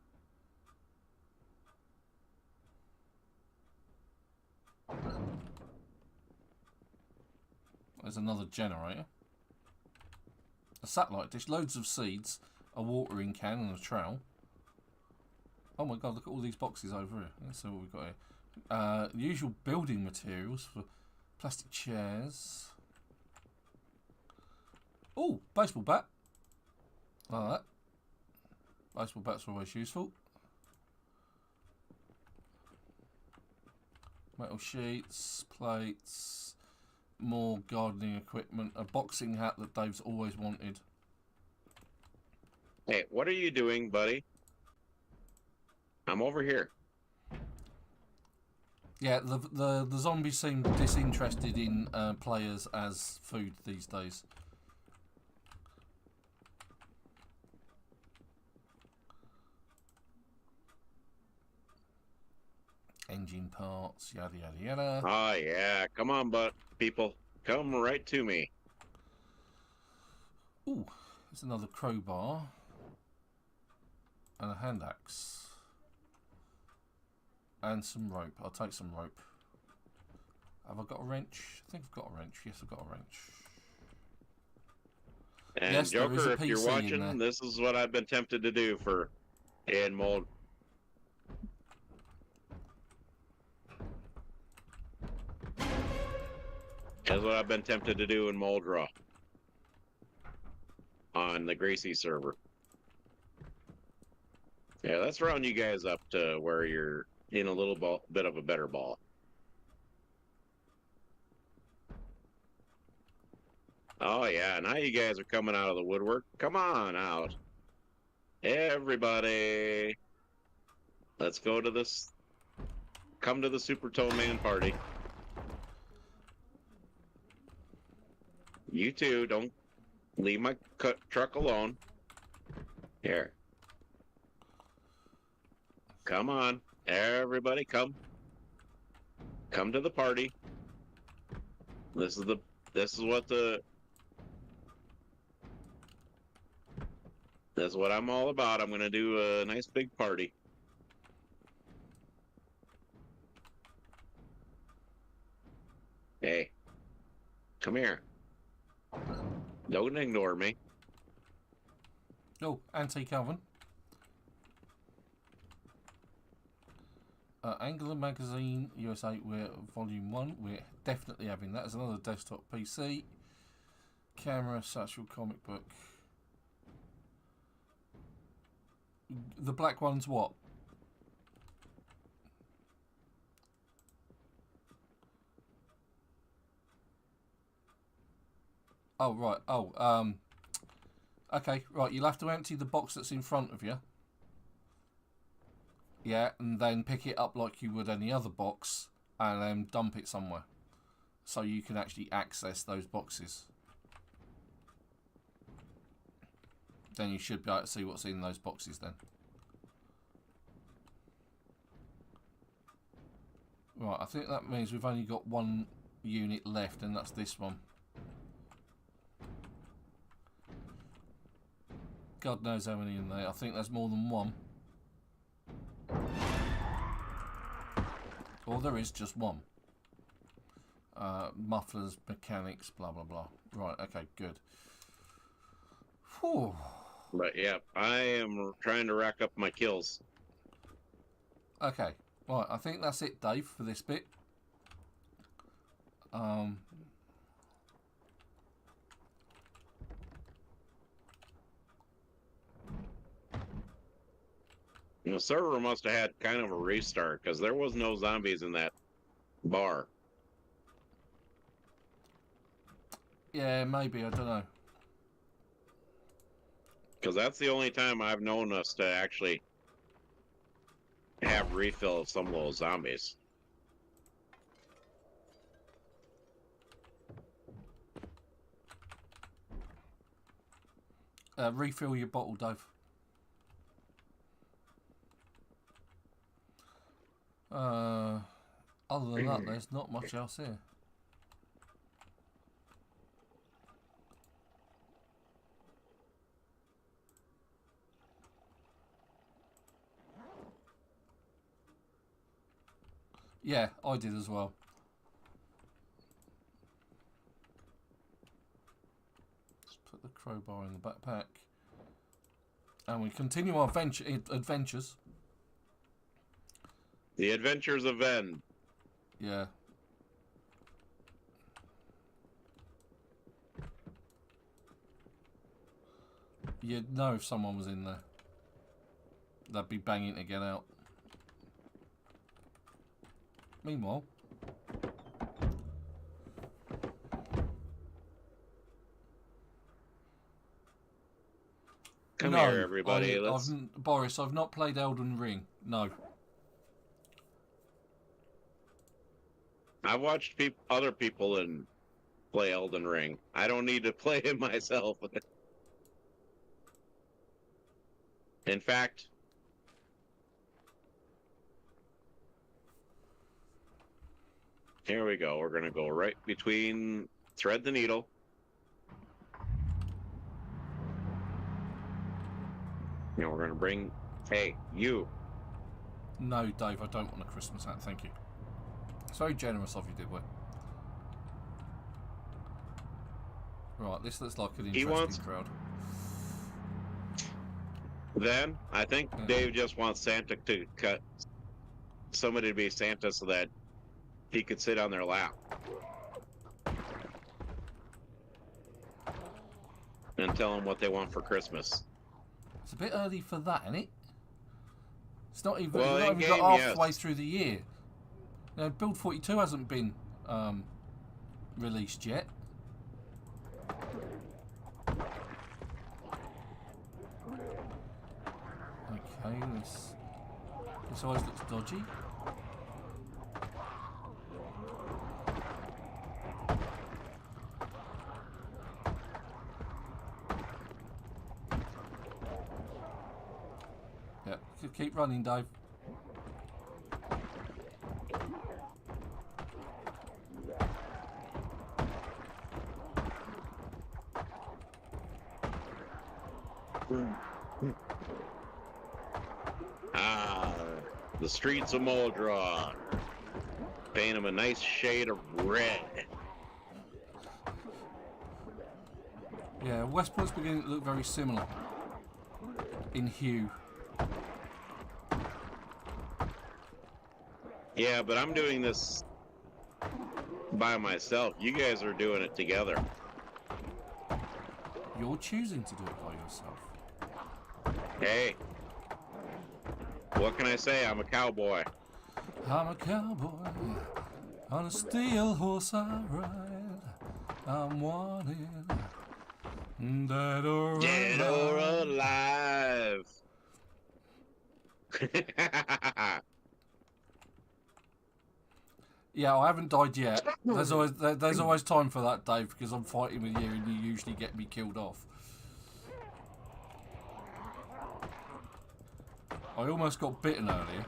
There's another generator. A satellite dish, loads of seeds, a watering can and a trowel. Oh my god, look at all these boxes over here. Let's see what we've got here. Usual building materials for plastic chairs. Oh, baseball bat. Like that. Baseball bats are always useful. Metal sheets, plates, more gardening equipment, a boxing hat that Dave's always wanted. Hey, what are you doing, buddy? I'm over here. Yeah, the zombies seem disinterested in players as food these days. Engine parts, yada yada yada. Oh yeah, come on, people, come right to me. Ooh, there's another crowbar and a hand axe and some rope. I'll take some rope. Have I got a wrench? I think I've got a wrench. Yes, I've got a wrench. And yes, Joker, if you're PC watching, this is what I've been tempted to do for in mold. That's what I've been tempted to do in Moldra on the Gracie server. Yeah, let's round you guys up to where you're in a little bit of a better ball. Oh yeah, now you guys are coming out of the woodwork. Come on out. Everybody. Let's go to this. Come to the Super Toe Man party. You two, don't leave my truck alone. Here. Come on. Everybody come. Come to the party. This is what I'm all about. I'm going to do a nice big party. Hey. Come here. Don't ignore me. Oh, antique oven. Angular Magazine, USA, we're Volume 1. We're definitely having that. There's another desktop PC. Camera, satchel, comic book. The black one's what? Oh, right. Oh, okay, right. You'll have to empty the box that's in front of you. Yeah, and then pick it up like you would any other box and then dump it somewhere. So you can actually access those boxes. Then you should be able to see what's in those boxes then. Right, I think that means we've only got one unit left, and that's this one. God knows how many in there. I think there's more than one. Or there is just one. Mufflers, mechanics, blah, blah, blah. Right, okay, good. Whew. But yeah, I am trying to rack up my kills. Okay, right, I think that's it, Dave, for this bit. The server must have had kind of a restart because there was no zombies in that bar. Yeah, maybe, I don't know. Because that's the only time I've known us to actually have refill of some of those zombies. Refill your bottle, Dave. Other than that, there's not much else here. Yeah, I did as well. Let's put the crowbar in the backpack. And we continue our adventures. The Adventures of Ven. Yeah. You'd know if someone was in there. They'd be banging to get out. Meanwhile, Come here, everybody. Boris, I've not played Elden Ring. No. I've watched other people play Elden Ring. I don't need to play it myself. In fact, here we go. We're going to go right between thread the needle. And we're going to bring, hey, you. No, Dave, I don't want a Christmas hat, thank you. It's very generous of you, did we? Right, this looks like an interesting crowd. Then, I think Dave just wants Santa to cut somebody to be Santa so that he could sit on their lap. And tell them what they want for Christmas. It's a bit early for that, isn't it? It's not even, well, not even got halfway through the year. You know, Build 42 hasn't been released yet. Okay, this always looks dodgy. Yeah, keep running, Dave. The streets of Moldra. Paint them a nice shade of red. Yeah, Westpoint's beginning to look very similar in hue. Yeah, but I'm doing this by myself. You guys are doing it together. You're choosing to do it by yourself. Hey. What can I say? I'm a cowboy. I'm a cowboy. On a steel horse I ride. I'm wanted. Dead or alive. Dead or alive. Yeah, I haven't died yet. There's always time for that, Dave, because I'm fighting with you and you usually get me killed off. I almost got bitten earlier.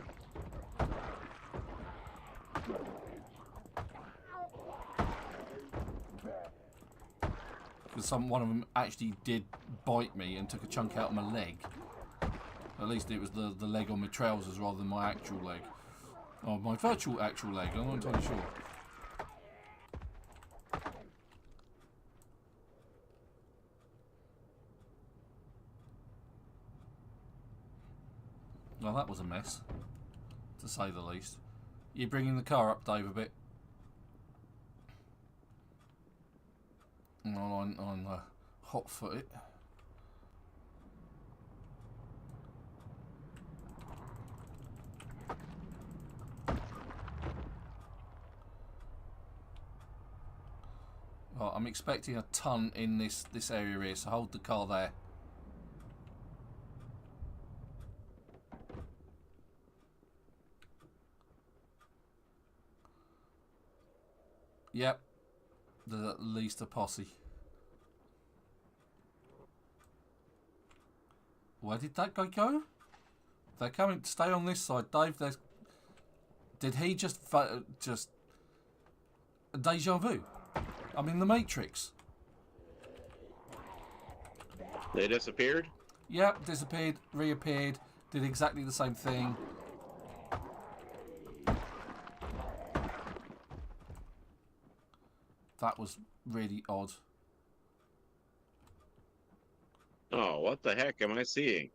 Because one of them actually did bite me and took a chunk out of my leg. At least it was the leg on my trousers rather than my actual leg. Oh, my virtual actual leg. I'm not entirely sure. Well, that was a mess, to say the least. You're bringing the car up, Dave, a bit. On hot foot it. Well, I'm expecting a ton in this area here, so hold the car there. Yep, there's at least a posse. Where did that guy go? They're coming. Stay on this side, Dave. There's. Did he just deja vu? I'm in the Matrix. They disappeared? Yep, disappeared, reappeared, did exactly the same thing. That was really odd. Oh, what the heck am I seeing?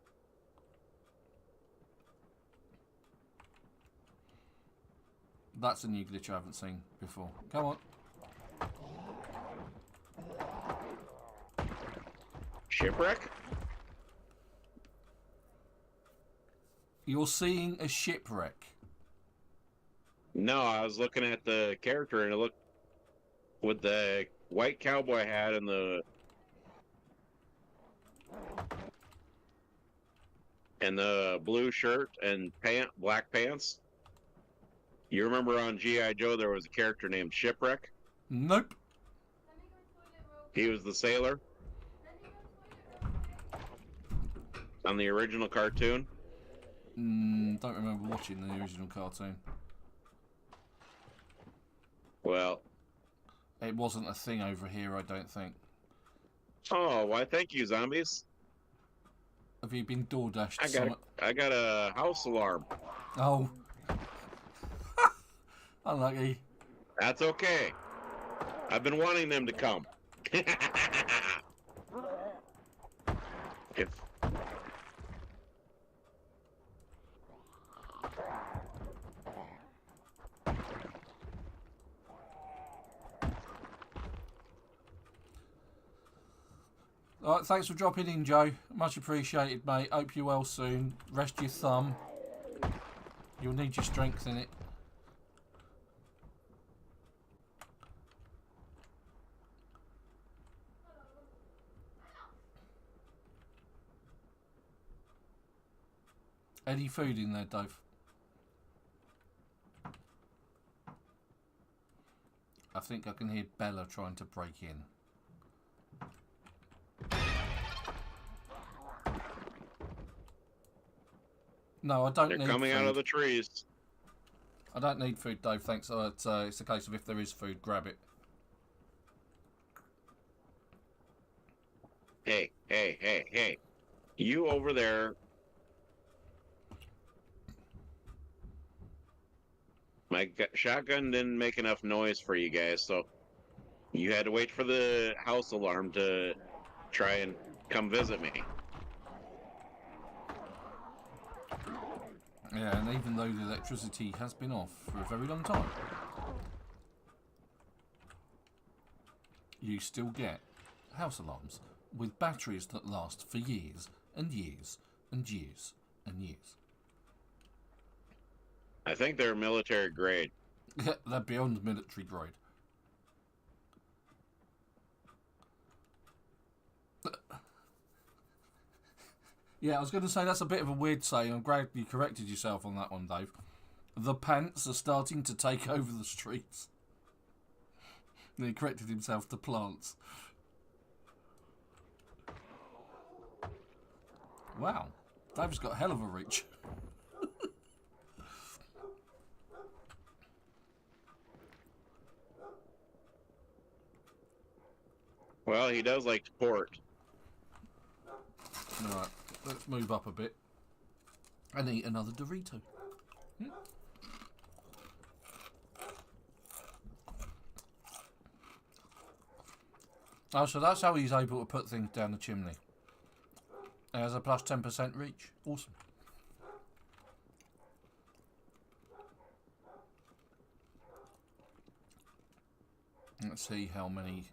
That's a new glitch I haven't seen before. Come on. Shipwreck? You're seeing a shipwreck. No, I was looking at the character and it looked with the white cowboy hat and the blue shirt and black pants. You remember on G.I. Joe there was a character named Shipwreck? Nope. He was the sailor on the original cartoon. Don't remember watching the original cartoon. Well, it wasn't a thing over here, I don't think. Oh, why thank you, zombies. Have you been door dashed? I got a house alarm. Oh. Unlucky. That's okay. I've been wanting them to come. If Alright, thanks for dropping in, Joe. Much appreciated, mate. Hope you're well soon. Rest your thumb. You'll need your strength in it. Any food in there, Dave? I think I can hear Bella trying to break in. No, I don't need food. They're coming out of the trees. I don't need food, Dave, thanks. It's a case of if there is food, grab it. Hey, hey, hey, hey. You over there. My shotgun didn't make enough noise for you guys, so you had to wait for the house alarm to try and come visit me. Yeah, and even though the electricity has been off for a very long time, you still get house alarms with batteries that last for years and years and years and years. I think they're military grade. They're beyond military grade. Yeah, I was going to say that's a bit of a weird saying. I'm glad you corrected yourself on that one, Dave. The pants are starting to take over the streets. And he corrected himself to plants. Wow, Dave's got a hell of a reach. Well, he does like to port. Alright, let's move up a bit and eat another Dorito. Oh, so that's how he's able to put things down the chimney. It has a plus 10% reach. Awesome. Let's see how many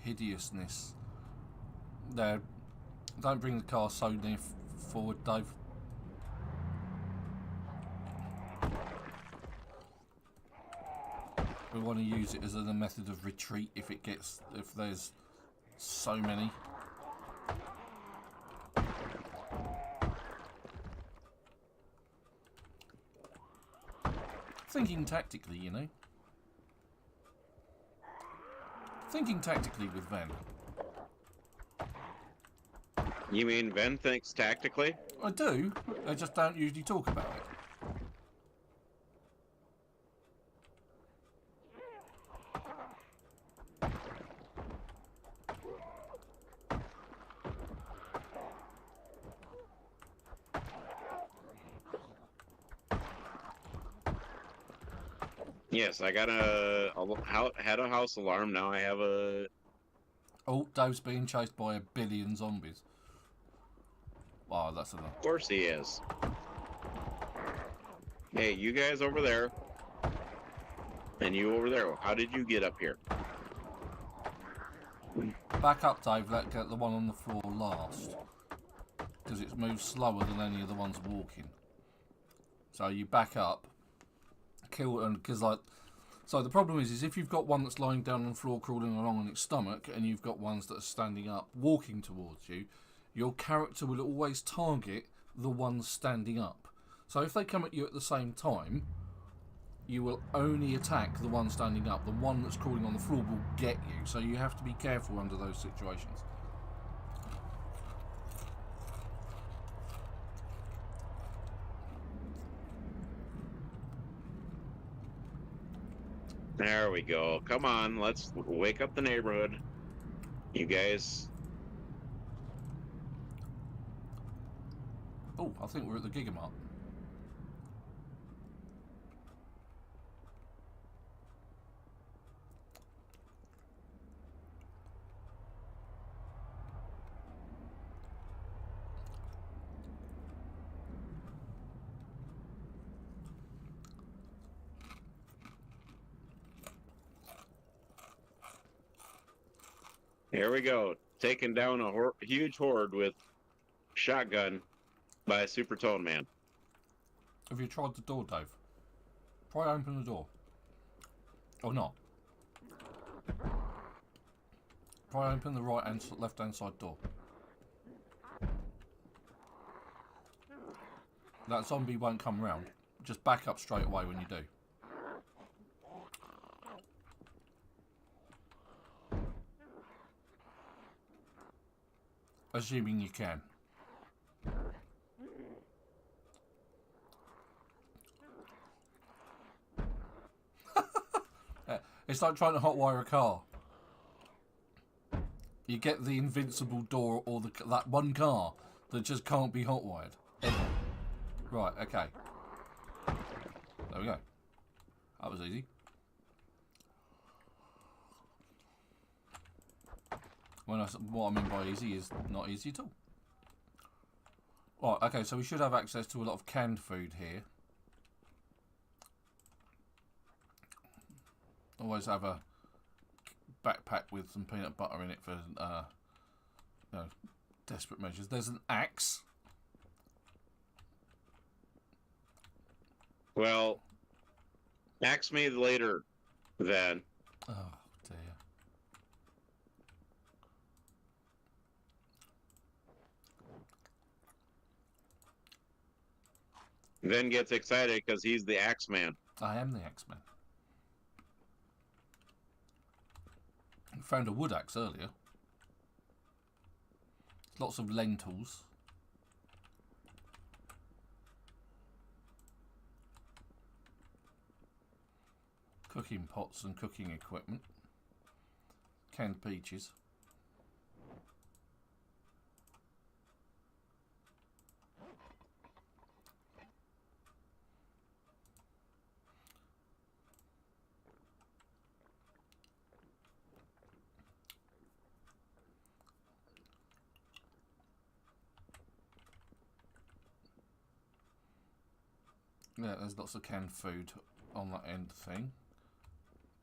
hideousness there. Don't bring the car so near forward, Dave. We want to use it as a method of retreat if there's so many. Thinking tactically, you know. Thinking tactically with Ven. You mean Ven thinks tactically? I do. I just don't usually talk about it. Yes, I got had a house alarm. Now I have a. Oh, Dave's being chased by a billion zombies. Wow, that's enough. Of course he is. Hey, you guys over there, and you over there. How did you get up here? Back up, Dave. Let's get the one on the floor last, because it's moved slower than any of the ones walking. So you back up, kill, and because like, so the problem is if you've got one that's lying down on the floor, crawling along on its stomach, and you've got ones that are standing up, walking towards you, your character will always target the ones standing up. So if they come at you at the same time, you will only attack the one standing up. The one that's crawling on the floor will get you. So you have to be careful under those situations. There we go. Come on, let's wake up the neighborhood. You guys. Oh, I think we're at the Gigamart. Here we go. Taking down a huge horde with shotgun by a super tone man. Have you tried the door, Dave? Try open the door. Or not. Try open the right and left hand side door. That zombie won't come round. Just back up straight away when you do. Assuming you can. It's like trying to hotwire a car. You get the invincible door or that one car that just can't be hotwired. Right, okay. There we go. That was easy. What I mean by easy is not easy at all. Right, okay, so we should have access to a lot of canned food here. Always have a backpack with some peanut butter in it for you know, desperate measures. There's an axe. Well, axe me later, then. Oh dear. Then gets excited because he's the axe man. I am the axe man. Found a wood axe earlier. Lots of lentils. Cooking pots and cooking equipment. Canned peaches. Yeah, there's lots of canned food on that end thing.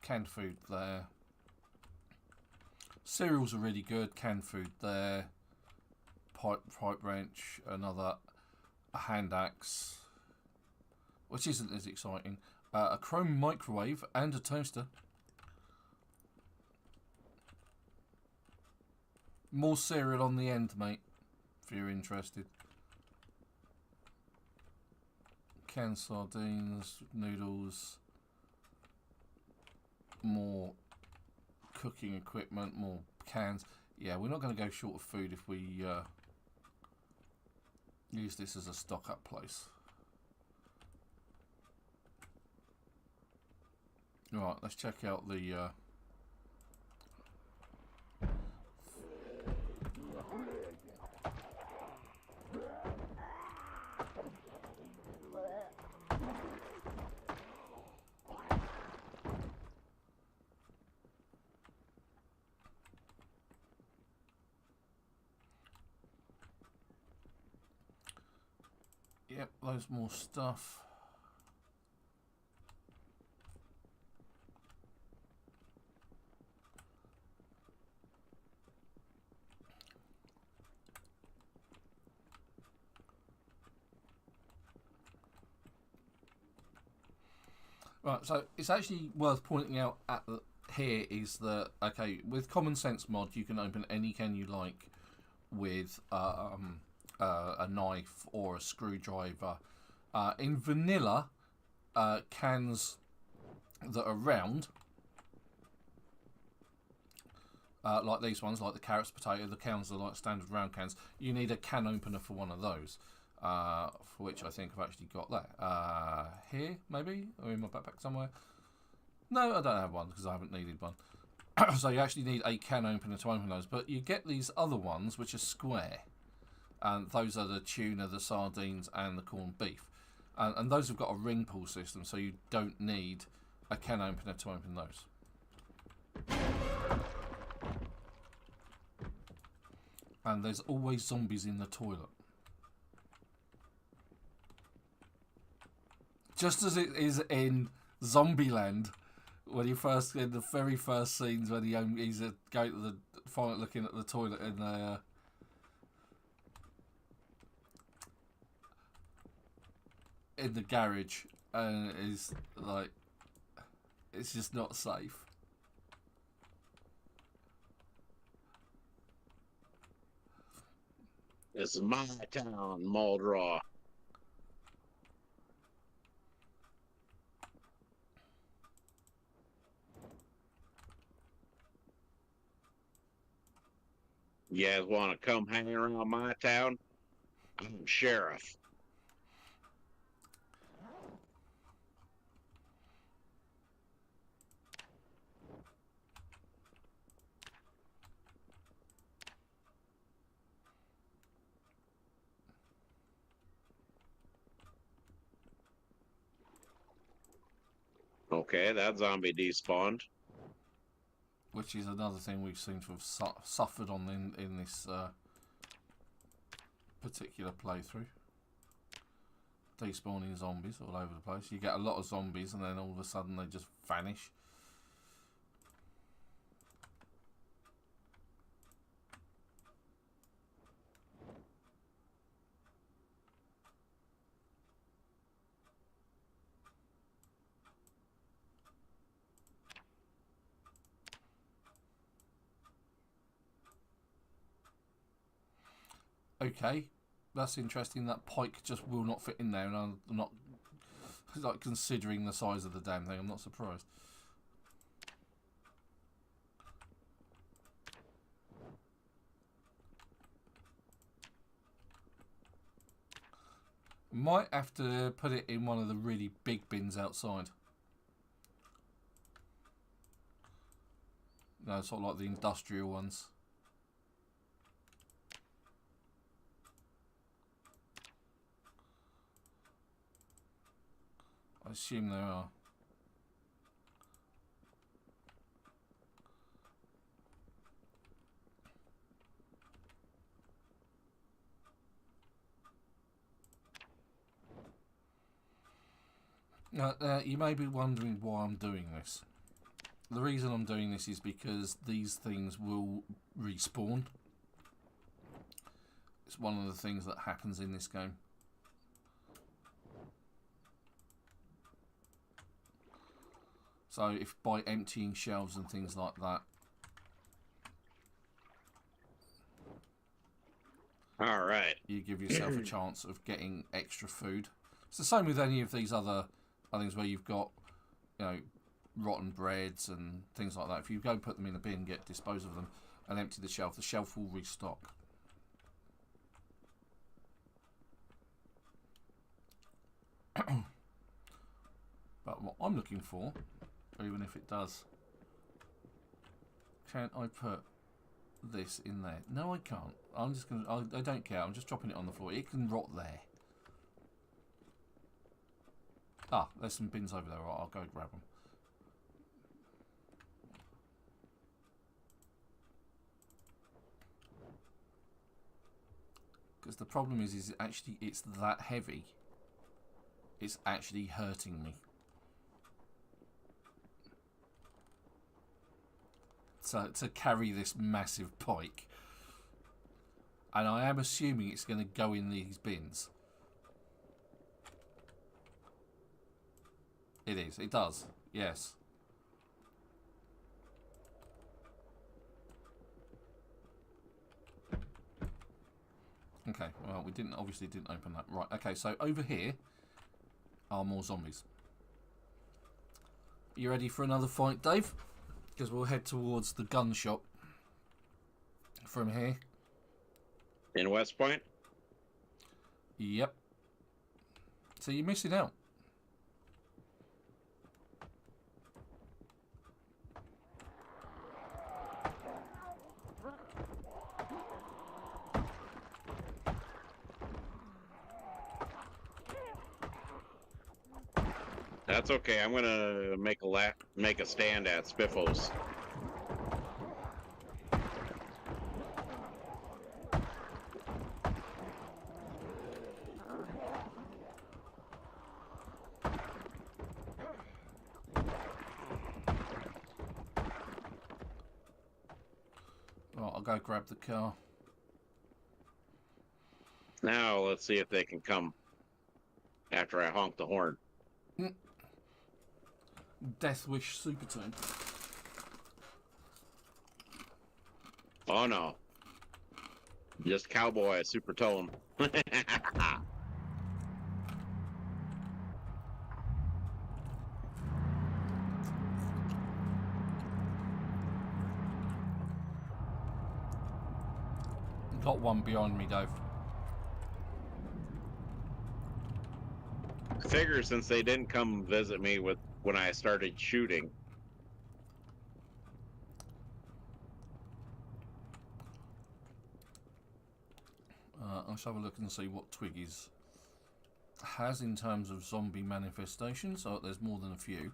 Canned food there. Cereals are really good. Canned food there. Pipe wrench, another a hand axe, which isn't as exciting. A chrome microwave and a toaster. More cereal on the end, mate, if you're interested. Canned sardines, noodles, more cooking equipment, more cans. Yeah, we're not going to go short of food if we use this as a stock up place. Right, let's check out the yep, loads more stuff. Right, so it's actually worth pointing out at here is that, okay, with Common Sense mod, you can open any can you like with a knife or a screwdriver. In vanilla, cans that are round, like these ones, like the carrots, potato, the cans are like standard round cans, you need a can opener for one of those. For which I think I've actually got that. Here, maybe? Or in my backpack somewhere? No, I don't have one because I haven't needed one. So you actually need a can opener to open those. But you get these other ones which are square. And those are the tuna, the sardines and the corned beef. And those have got a ring pull system, so you don't need a can opener to open those. And there's always zombies in the toilet. Just as it is in Zombieland, when you first, in the very first scenes when he's going to the finally looking at the toilet in the garage, and it's like, it's just not safe. This is my town, Muldraw. You guys want to come hang around my town? I'm sheriff. Okay, that zombie despawned. Which is another thing we've seemed to have suffered on in this particular playthrough. Despawning zombies all over the place. You get a lot of zombies and then all of a sudden they just vanish. Okay, that's interesting. That pike just will not fit in there, and I'm not, like, considering the size of the damn thing, I'm not surprised. Might have to put it in one of the really big bins outside. No, sort of like the industrial ones. I assume there are. You may be wondering why I'm doing this. The reason I'm doing this is because these things will respawn. It's one of the things that happens in this game. So if by emptying shelves and things like that, all right, you give yourself a chance of getting extra food. It's the same with any of these other things where you've got, you know, rotten breads and things like that. If you go put them in a bin, dispose of them, and empty the shelf will restock. But what I'm looking for, even if it does, can I put this in there? No, I can't. I'm just gonna. I don't care. I'm just dropping it on the floor. It can rot there. Ah, there's some bins over there. Right, I'll go grab them. Because the problem is actually it's that heavy. It's actually hurting me. So to carry this massive pike, and I am assuming it's going to go in these bins. It is. It does. Yes. Okay. Well, we obviously didn't open that. Right. Okay. So over here are more zombies. You ready for another fight, Dave? Because we'll head towards the gun shop from here. In Westpoint? Yep. So you're missing out. That's okay. I'm gonna make a stand at Spiffos. Right, I'll go grab the car. Now let's see if they can come after I honk the horn. Death Wish Super Tone. Oh no. Just cowboy super tone. Got one behind me, Dave. Figure since they didn't come visit me when I started shooting. Let's have a look and see what Twiggy's has in terms of zombie manifestations. Oh, there's more than a few.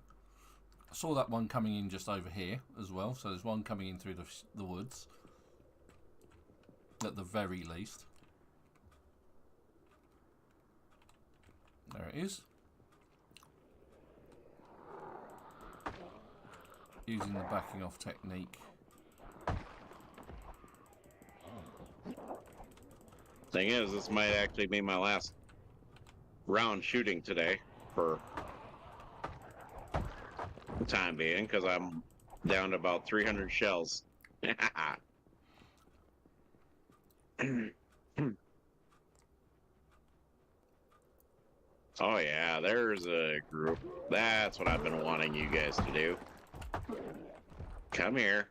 I saw that one coming in just over here as well. So there's one coming in through the woods. At the very least. There it is. Using the backing off technique. Thing is, this might actually be my last round shooting today for the time being, because I'm down to about 300 shells. Oh yeah, there's a group. That's what I've been wanting you guys to do. Come here.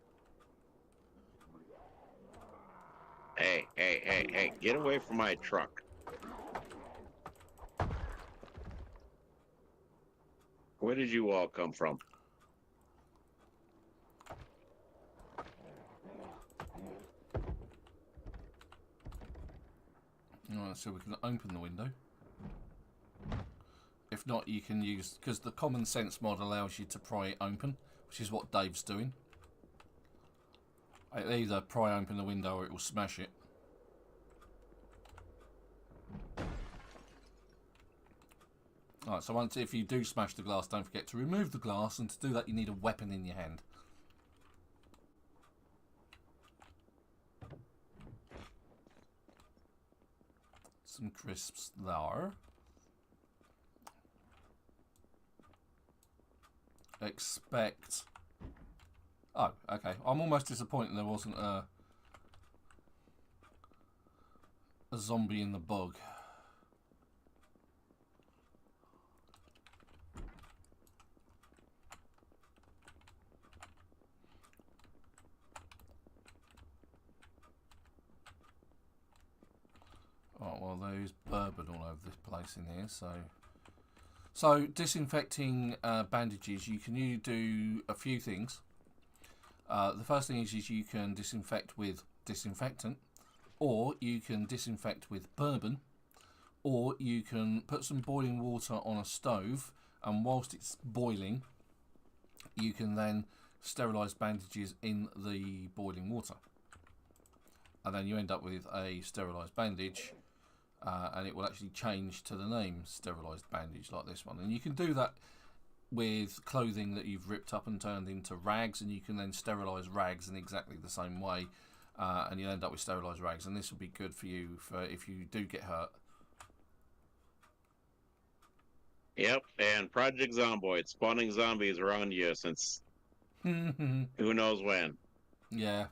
Hey, hey, hey, hey, get away from my truck. Where did you all come from? Alright, so we can open the window. If not, you can use, because the common sense mod allows you to pry it open, which is what Dave's doing. It'll either pry open the window or it will smash it. Alright, so if you do smash the glass, don't forget to remove the glass, and to do that you need a weapon in your hand. Some crisps there. Expect... Oh, okay. I'm almost disappointed there wasn't a zombie in the bog. Oh, well, there's bourbon all over this place in here, so disinfecting bandages, you can do a few things. The first thing is you can disinfect with disinfectant, or you can disinfect with bourbon, or you can put some boiling water on a stove, and whilst it's boiling, you can then sterilise bandages in the boiling water. And then you end up with a sterilised bandage, and it will actually change to the name sterilised bandage, like this one. And you can do that with clothing that you've ripped up and turned into rags, and you can then sterilise rags in exactly the same way, and you'll end up with sterilised rags. And this will be good for you for if you do get hurt. Yep, and Project Zomboid, spawning zombies around you since who knows when. Yeah.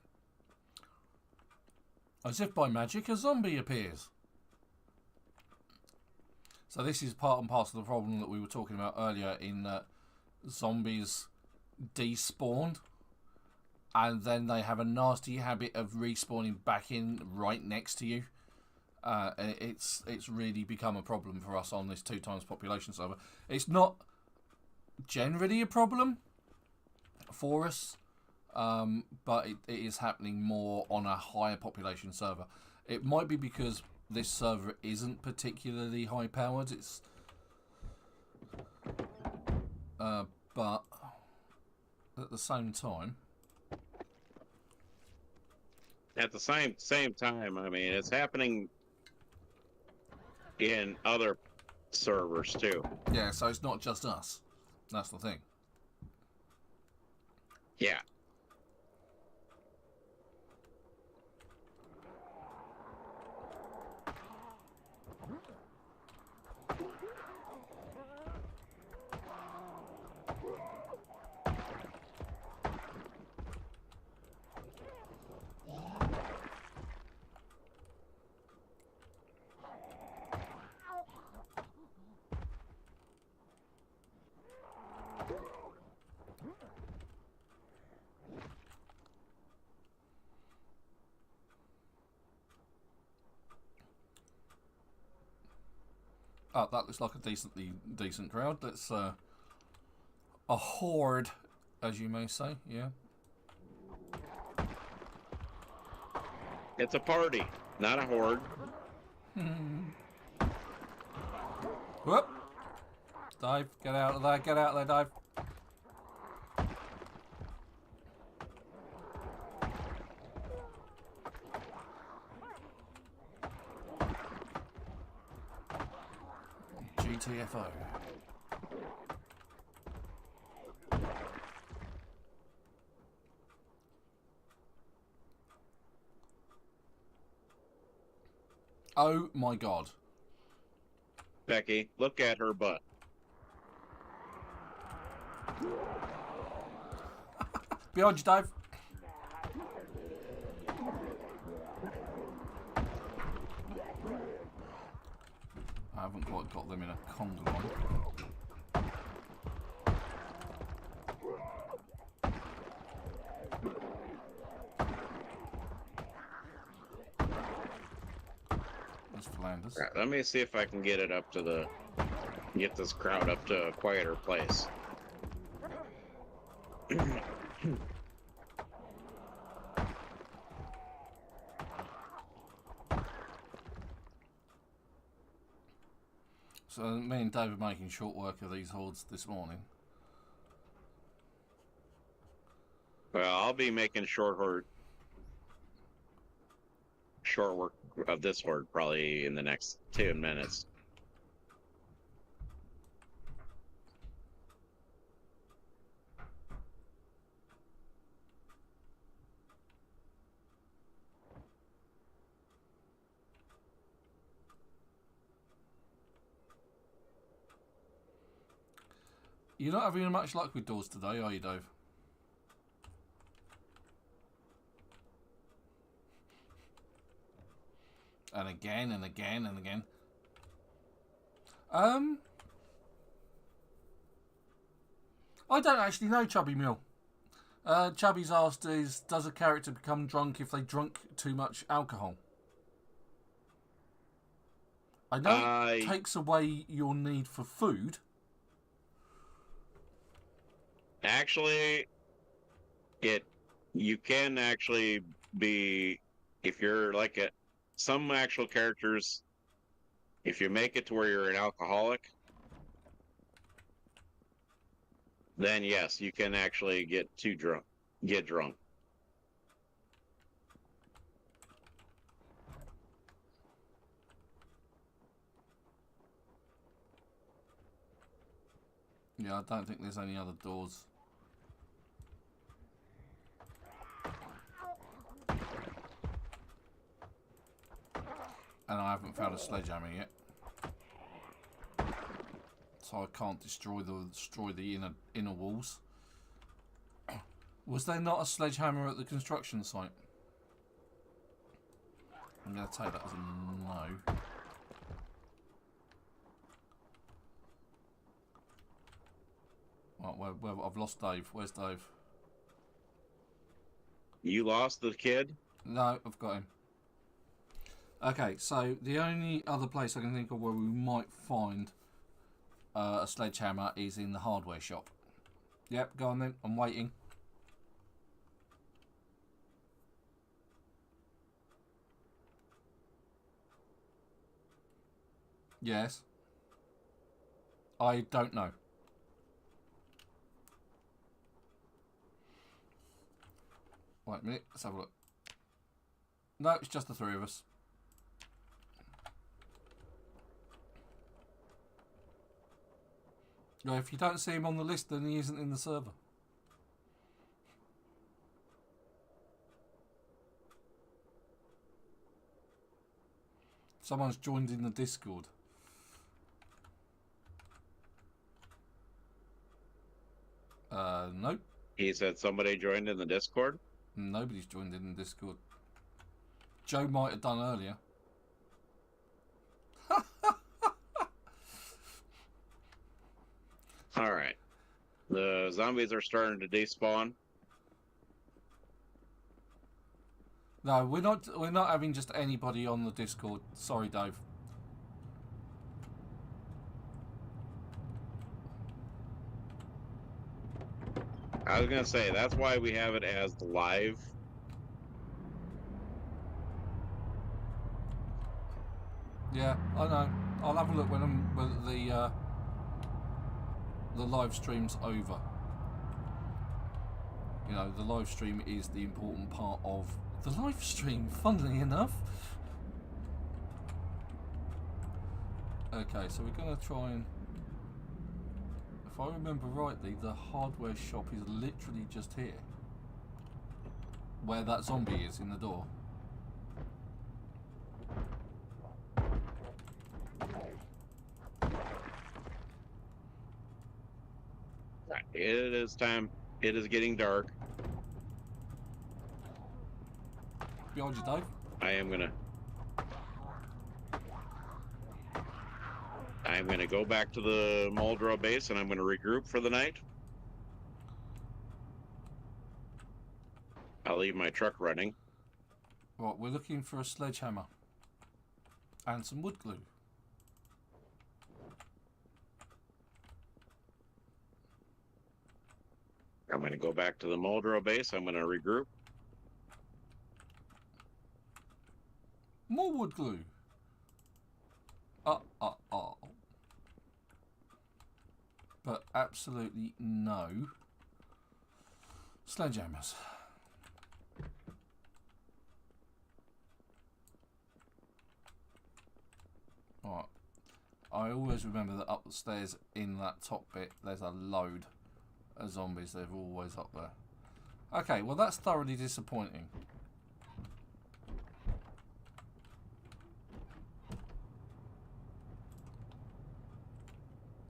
As if by magic, a zombie appears. So this is part and parcel of the problem that we were talking about earlier, in that zombies despawn, and then they have a nasty habit of respawning back in right next to you. And it's really become a problem for us on this 2x population server. It's not generally a problem for us, but it is happening more on a higher population server. It might be because this server isn't particularly high powered. It's but at the same time, I mean, it's happening in other servers too. Yeah, so it's not just us. That's the thing. Yeah. Oh, that looks like a decent crowd. That's a horde, as you may say. Yeah. It's a party, not a horde. Whoop! Dive! Get out of there! Get out of there! Dive! GTFO. Oh my god. Becky, look at her butt. Behind you, Dave. I haven't quite got them in a condom one. That's Flanders. Right, let me see if I can get it up to get this crowd up to a quieter place. So me and Dave are making short work of these hordes this morning. Well, I'll be making short work of this horde probably in the next 10 minutes. You're not having much luck with doors today, are you, Dave? And again, and again, and again. I don't actually know, Chubby Mill. Chubby's asked is, does a character become drunk if they drunk too much alcohol? I know it takes away your need for food. Actually, you can actually be, if you're like some actual characters, if you make it to where you're an alcoholic, then yes, you can actually get drunk. Yeah, I don't think there's any other doors. And I haven't found a sledgehammer yet. So I can't destroy the inner walls. Was there not a sledgehammer at the construction site? I'm going to take that as a no. Right, where I've lost Dave. Where's Dave? You lost the kid? No, I've got him. Okay, so the only other place I can think of where we might find a sledgehammer is in the hardware shop. Yep, go on then. I'm waiting. Yes. I don't know. Wait a minute, let's have a look. No, it's just the three of us. No, if you don't see him on the list, then he isn't in the server. Someone's joined in the Discord. Nope. He said somebody joined in the Discord? Nobody's joined in the Discord. Joe might have done earlier. Alright. The zombies are starting to despawn. No, we're not having just anybody on the Discord. Sorry, Dave. I was gonna say, that's why we have it as live. Yeah, I know. I'll have a look when the live stream's over. You know, the live stream is the important part of the live stream, funnily enough. Okay, so we're going to try and... If I remember rightly, the hardware shop is literally just here. Where that zombie is in the door. It is time. It is getting dark. Behind you, Dave. I'm gonna go back to the Muldrow base and I'm gonna regroup for the night. I'll leave my truck running. Right, we're looking for a sledgehammer. And some wood glue. I'm gonna go back to the Muldrow base. I'm gonna regroup. More wood glue. But absolutely no sledgehammers. Right. I always remember that upstairs in that top bit there's a load of zombies. They're always up there. Okay, well that's thoroughly disappointing.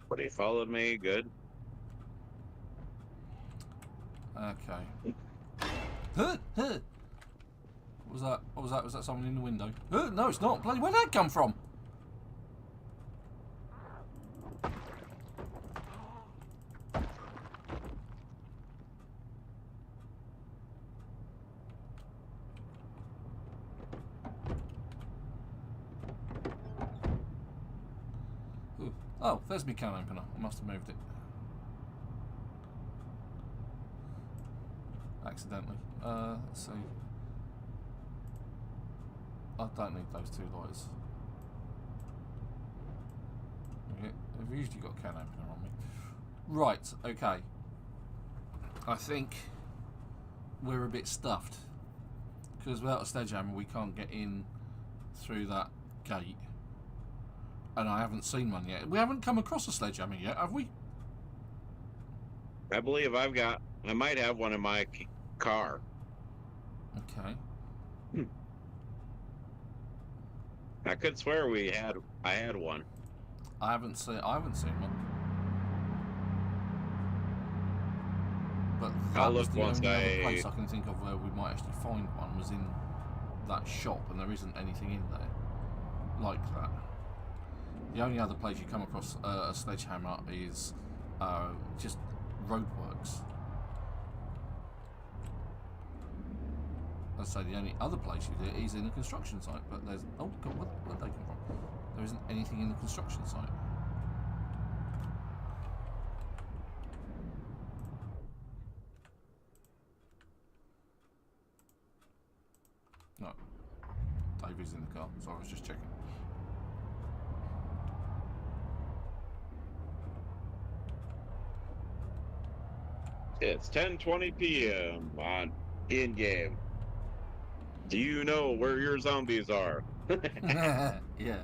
But he followed me. Good. Okay. Huh, huh. What was that? What was that? Was that someone in the window? No, it's not. Bloody, where'd that come from? Ooh. Oh, there's my can opener. I must have moved it. Accidentally. Let's see. I don't need those 2 lighters. Okay, I've usually got a can opener on me. Right, okay. I think we're a bit stuffed. Because without a sledgehammer we can't get in through that gate. And I haven't seen one yet. We haven't come across a sledgehammer yet, have we? I believe I might have one in my car. Okay. I could swear I had one. I haven't seen one. But that was the only other place I can think of where we might actually find one was in that shop, and there isn't anything in there like that. The only other place you come across a sledgehammer is just roadworks. I'd say the only other place you do it is in a construction site, but there's... Oh, God, where'd they come from? There isn't anything in the construction site. No. Dave is in the car, so I was just checking. It's 10:20 p.m. on in-game. Do you know where your zombies are? Yeah.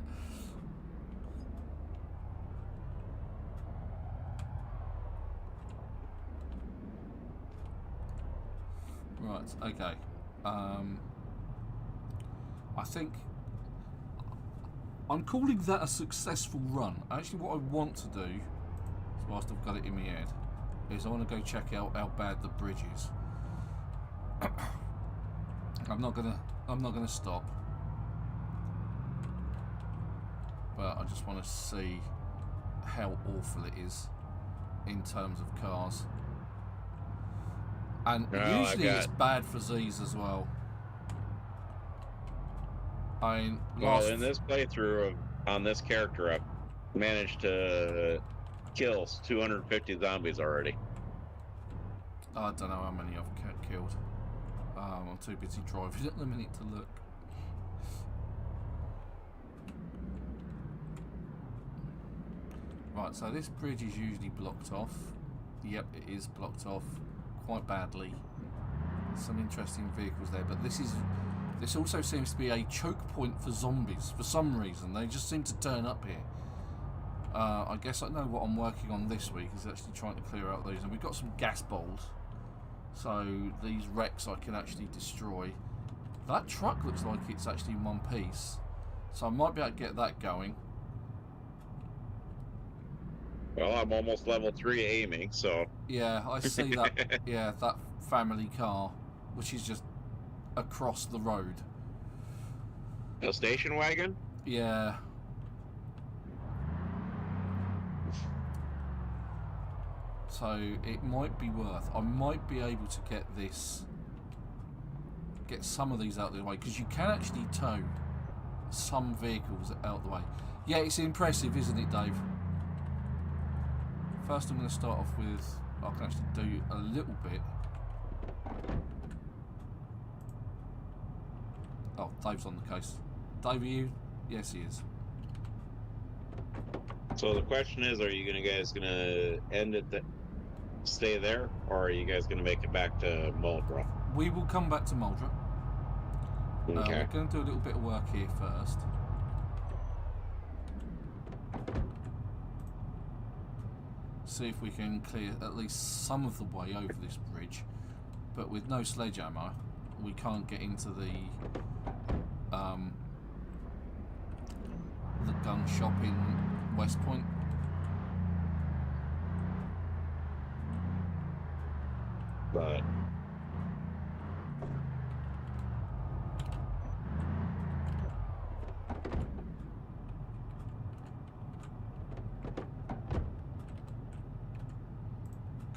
Right, okay. I think I'm calling that a successful run. Actually, what I want to do, whilst I've got it in my head, is I want to go check out how bad the bridge is. I'm not gonna stop, but I just want to see how awful it is in terms of cars. And usually it's bad for Z's as well. Well, in this playthrough on this character, I've managed to kill 250 zombies already. I don't know how many I've killed. I'm too busy driving at the minute to look. Right, so this bridge is usually blocked off. Yep, it is blocked off quite badly. Some interesting vehicles there, but this also seems to be a choke point for zombies for some reason. They just seem to turn up here. I guess I know what I'm working on this week is actually trying to clear out these, and we've got some gas balls. So these wrecks I can actually destroy. That truck looks like it's actually in one piece, so I might be able to get that going. Well, I'm almost level 3 aiming, so... Yeah, I see that. Yeah, that family car, which is just across the road. A station wagon? Yeah. So it might be worth... I might be able to get some of these out of the way, because you can actually tow some vehicles out of the way. Yeah, it's impressive, isn't it, Dave? First I'm going to start off with... I can actually do a little bit. Oh, Dave's on the case. Dave, are you? Yes, he is. So the question is, are you guys going to end it, stay there, or are you guys going to make it back to Muldra? We will come back to Muldra. Okay. We're going to do a little bit of work here first. See if we can clear at least some of the way over this bridge. But with no sledgehammer, we can't get into the gun shop in Westpoint. But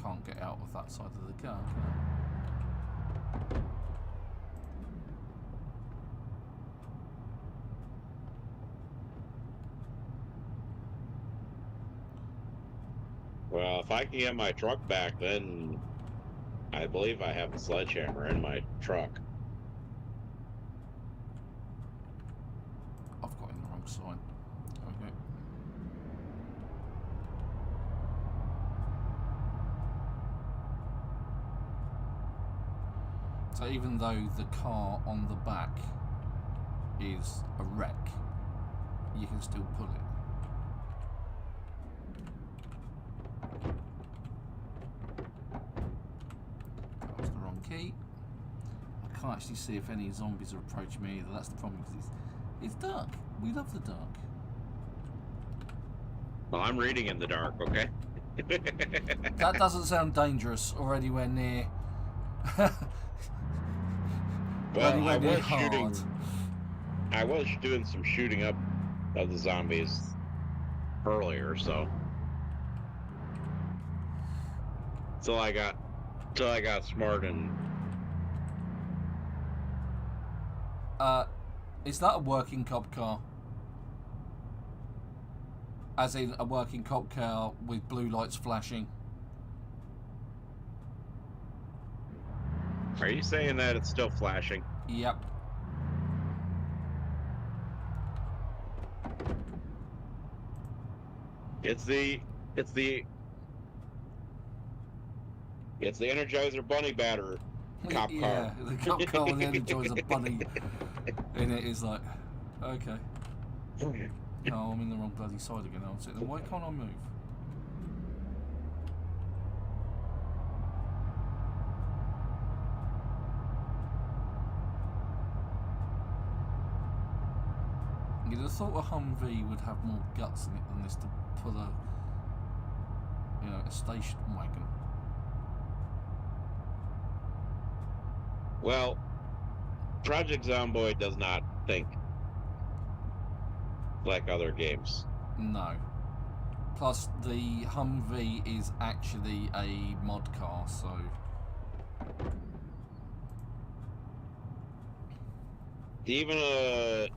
can't get out of that side of the car, can I? well, if I can get my truck back, then I believe I have the sledgehammer in my truck. I've got in the wrong side. Okay. So even though the car on the back is a wreck, you can still pull it. That was the wrong key. I can't actually see if any zombies are approaching me either. That's the problem, because it's dark. We love the dark. Well, I'm reading in the dark, okay? That doesn't sound dangerous or anywhere near. Well, anywhere near hard. I was doing some shooting up of the zombies earlier, so till I got smart and is that a working cop car? As in a working cop car with blue lights flashing? Are you saying that it's still flashing? Yep. It's the Energizer Bunny batter cop car. Yeah, the cop car with the Energizer Bunny in it is like, okay. Oh, I'm in the wrong bloody side again, aren't I? Then why can't I move? You'd have thought a Humvee would have more guts in it than this to pull a, a station wagon. Well, Project Zomboid does not think like other games. No. Plus, the Humvee is actually a mod car, so... Even a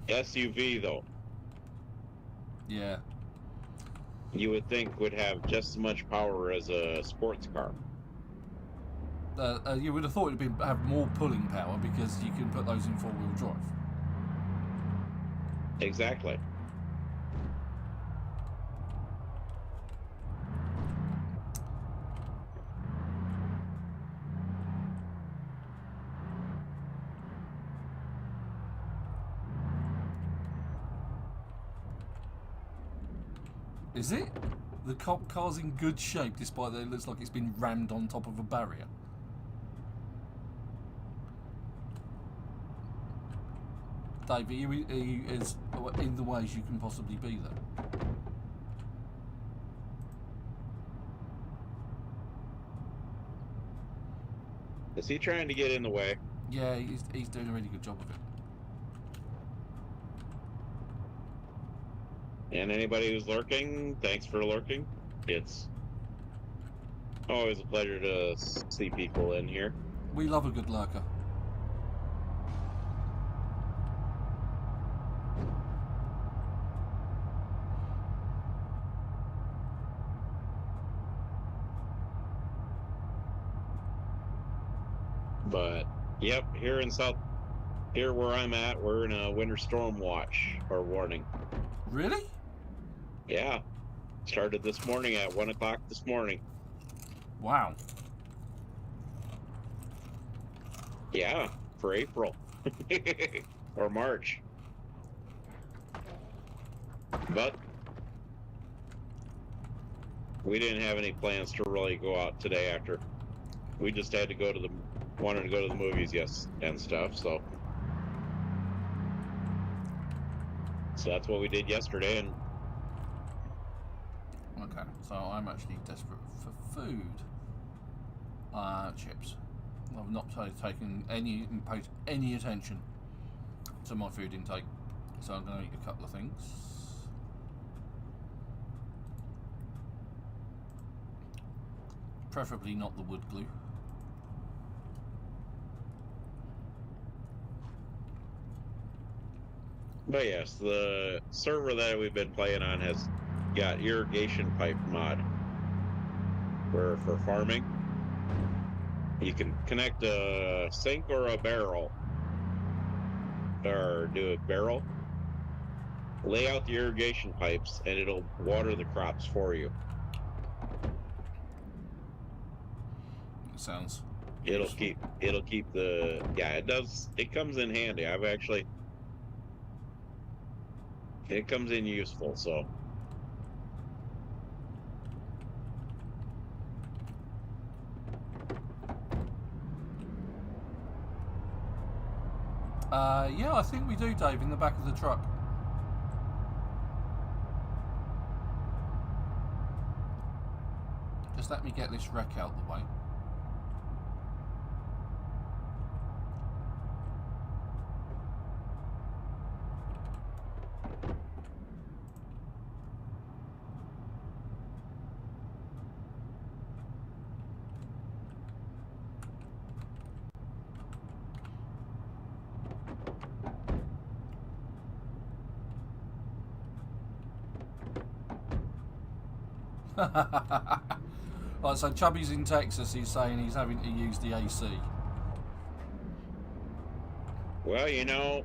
SUV, though, Yeah. you would think would have just as much power as a sports car. You would have thought it'd have more pulling power because you can put those in four-wheel drive. Exactly. Is it? The cop car's in good shape despite that it looks like it's been rammed on top of a barrier. Dave, are you as in the way as you can possibly be there? Is he trying to get in the way? Yeah, he's doing a really good job of it. And anybody who's lurking, thanks for lurking. It's always a pleasure to see people in here. We love a good lurker. But yep, here where I'm at, we're in a winter storm watch or warning. Really? Yeah. Started this morning at 1 o'clock this morning. Wow. Yeah, for April. Or March. But we didn't have any plans to really go out today after. We just had to wanted to go to the movies, and stuff, so that's what we did yesterday. And okay, so I'm actually desperate for food. Chips. I've not taken any paid any attention to my food intake, so I'm going to eat a couple of things. Preferably not the wood glue. But yes, the server that we've been playing on has got irrigation pipe mod for farming. You can connect a sink or a barrel, or do a barrel, lay out the irrigation pipes, and it'll water the crops for you. It sounds. It'll keep the, yeah, it does. It comes in handy. It comes in useful, so. Yeah, I think we do, Dave, in the back of the truck. Just let me get this wreck out the way. Right, so Chubby's in Texas. He's saying he's having to use the AC. Well, you know,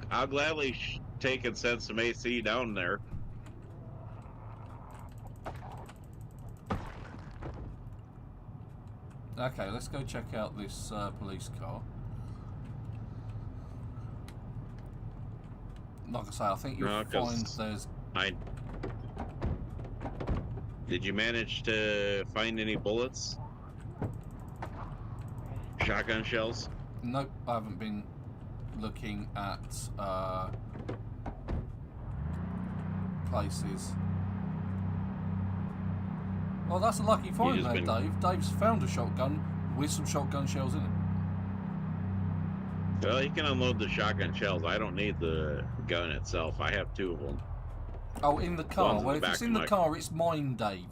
I'll gladly take and send some AC down there. Okay, let's go check out this police car. Like I say, I think you'll find there's... Did you manage to find any bullets? Shotgun shells? Nope, I haven't been looking at places. Well, that's a lucky find there, Dave. Dave's found a shotgun with some shotgun shells in it. Well, you can unload the shotgun shells. I don't need the gun itself. I have 2 of them. Oh, in the car. Well, if it's in the car, it's mine, Dave.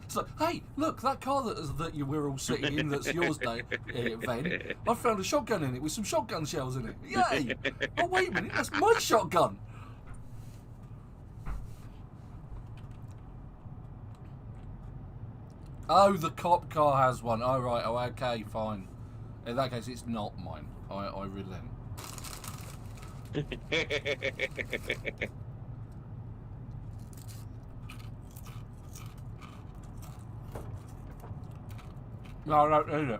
So, hey, look, that car that you were all sitting in, that's yours, Dave, Ven. I found a shotgun in it with some shotgun shells in it. Yay! Oh, wait a minute, that's my shotgun. Oh, the cop car has one. Oh, right. Oh, okay, fine. In that case, it's not mine. I relent. No, I don't need it.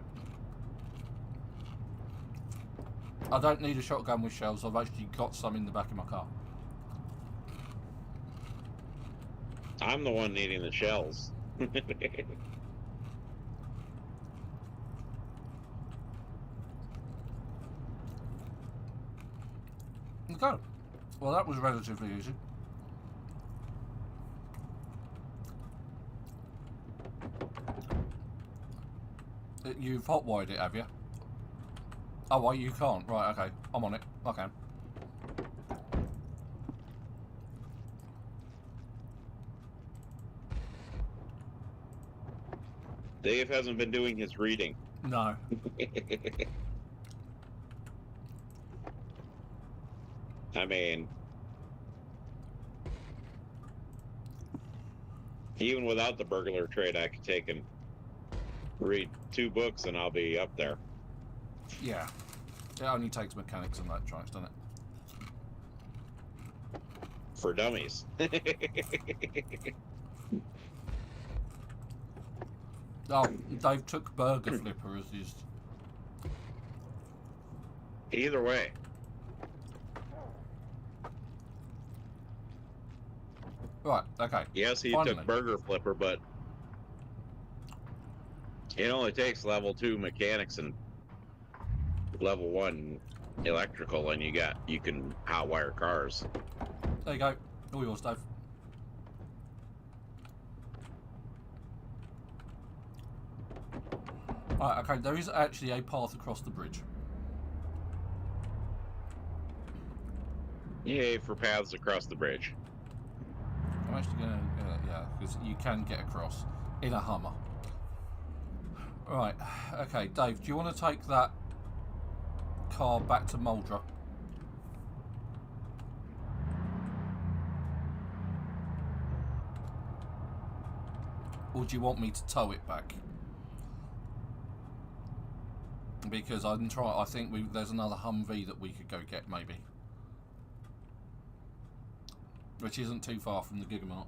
I don't need a shotgun with shells. I've actually got some in the back of my car. I'm the one needing the shells. Okay. Well, that was relatively easy. You've hotwired it, have you? Oh, well, you can't. Right, okay. I'm on it. Okay. Dave hasn't been doing his reading. No. I mean, even without the burglar trade, I could take and read 2 books and I'll be up there. Yeah. It only takes mechanics and electronics, doesn't it? For dummies. Oh, Dave took Burger Flipper as his... Either way. Right, okay. Yes, he Finally. took Burger Flipper, but it only takes level 2 mechanics and level 1 electrical, and you can hotwire cars. There you go. All yours, Dave. Right, okay, there is actually a path across the bridge. Yay for paths across the bridge. I'm actually going to, yeah, because you can get across in a Hummer. Right, okay, Dave, do you want to take that car back to Muldra? Or do you want me to tow it back? Because I think there's another Humvee that we could go get, maybe. Which isn't too far from the Gigamart.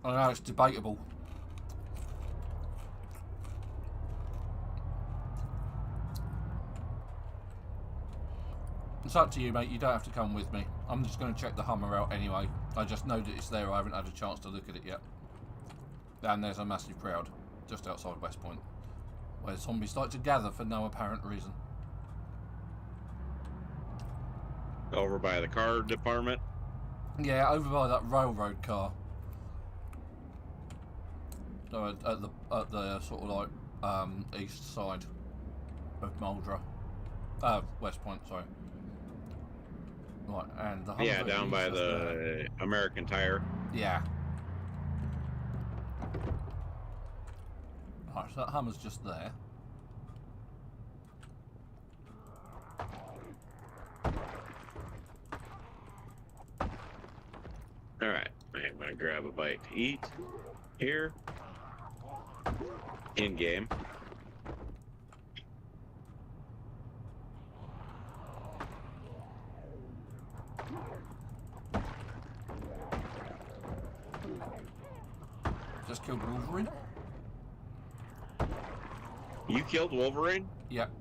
I know, it's debatable. It's up to you, mate. You don't have to come with me. I'm just going to check the Hummer out anyway. I just know that it's there. I haven't had a chance to look at it yet. And there's a massive crowd just outside Westpoint, where zombies like to gather for no apparent reason. Over by the car department? Yeah, over by that railroad car. No, at the sort of like east side of Muldra. Westpoint, sorry. Right, and the Hummer, yeah, down by the American Tire. Yeah. Right, so that Hummer's just there. Alright, I'm gonna grab a bite to eat here. In game. Just killed Wolverine. You killed Wolverine? Yep.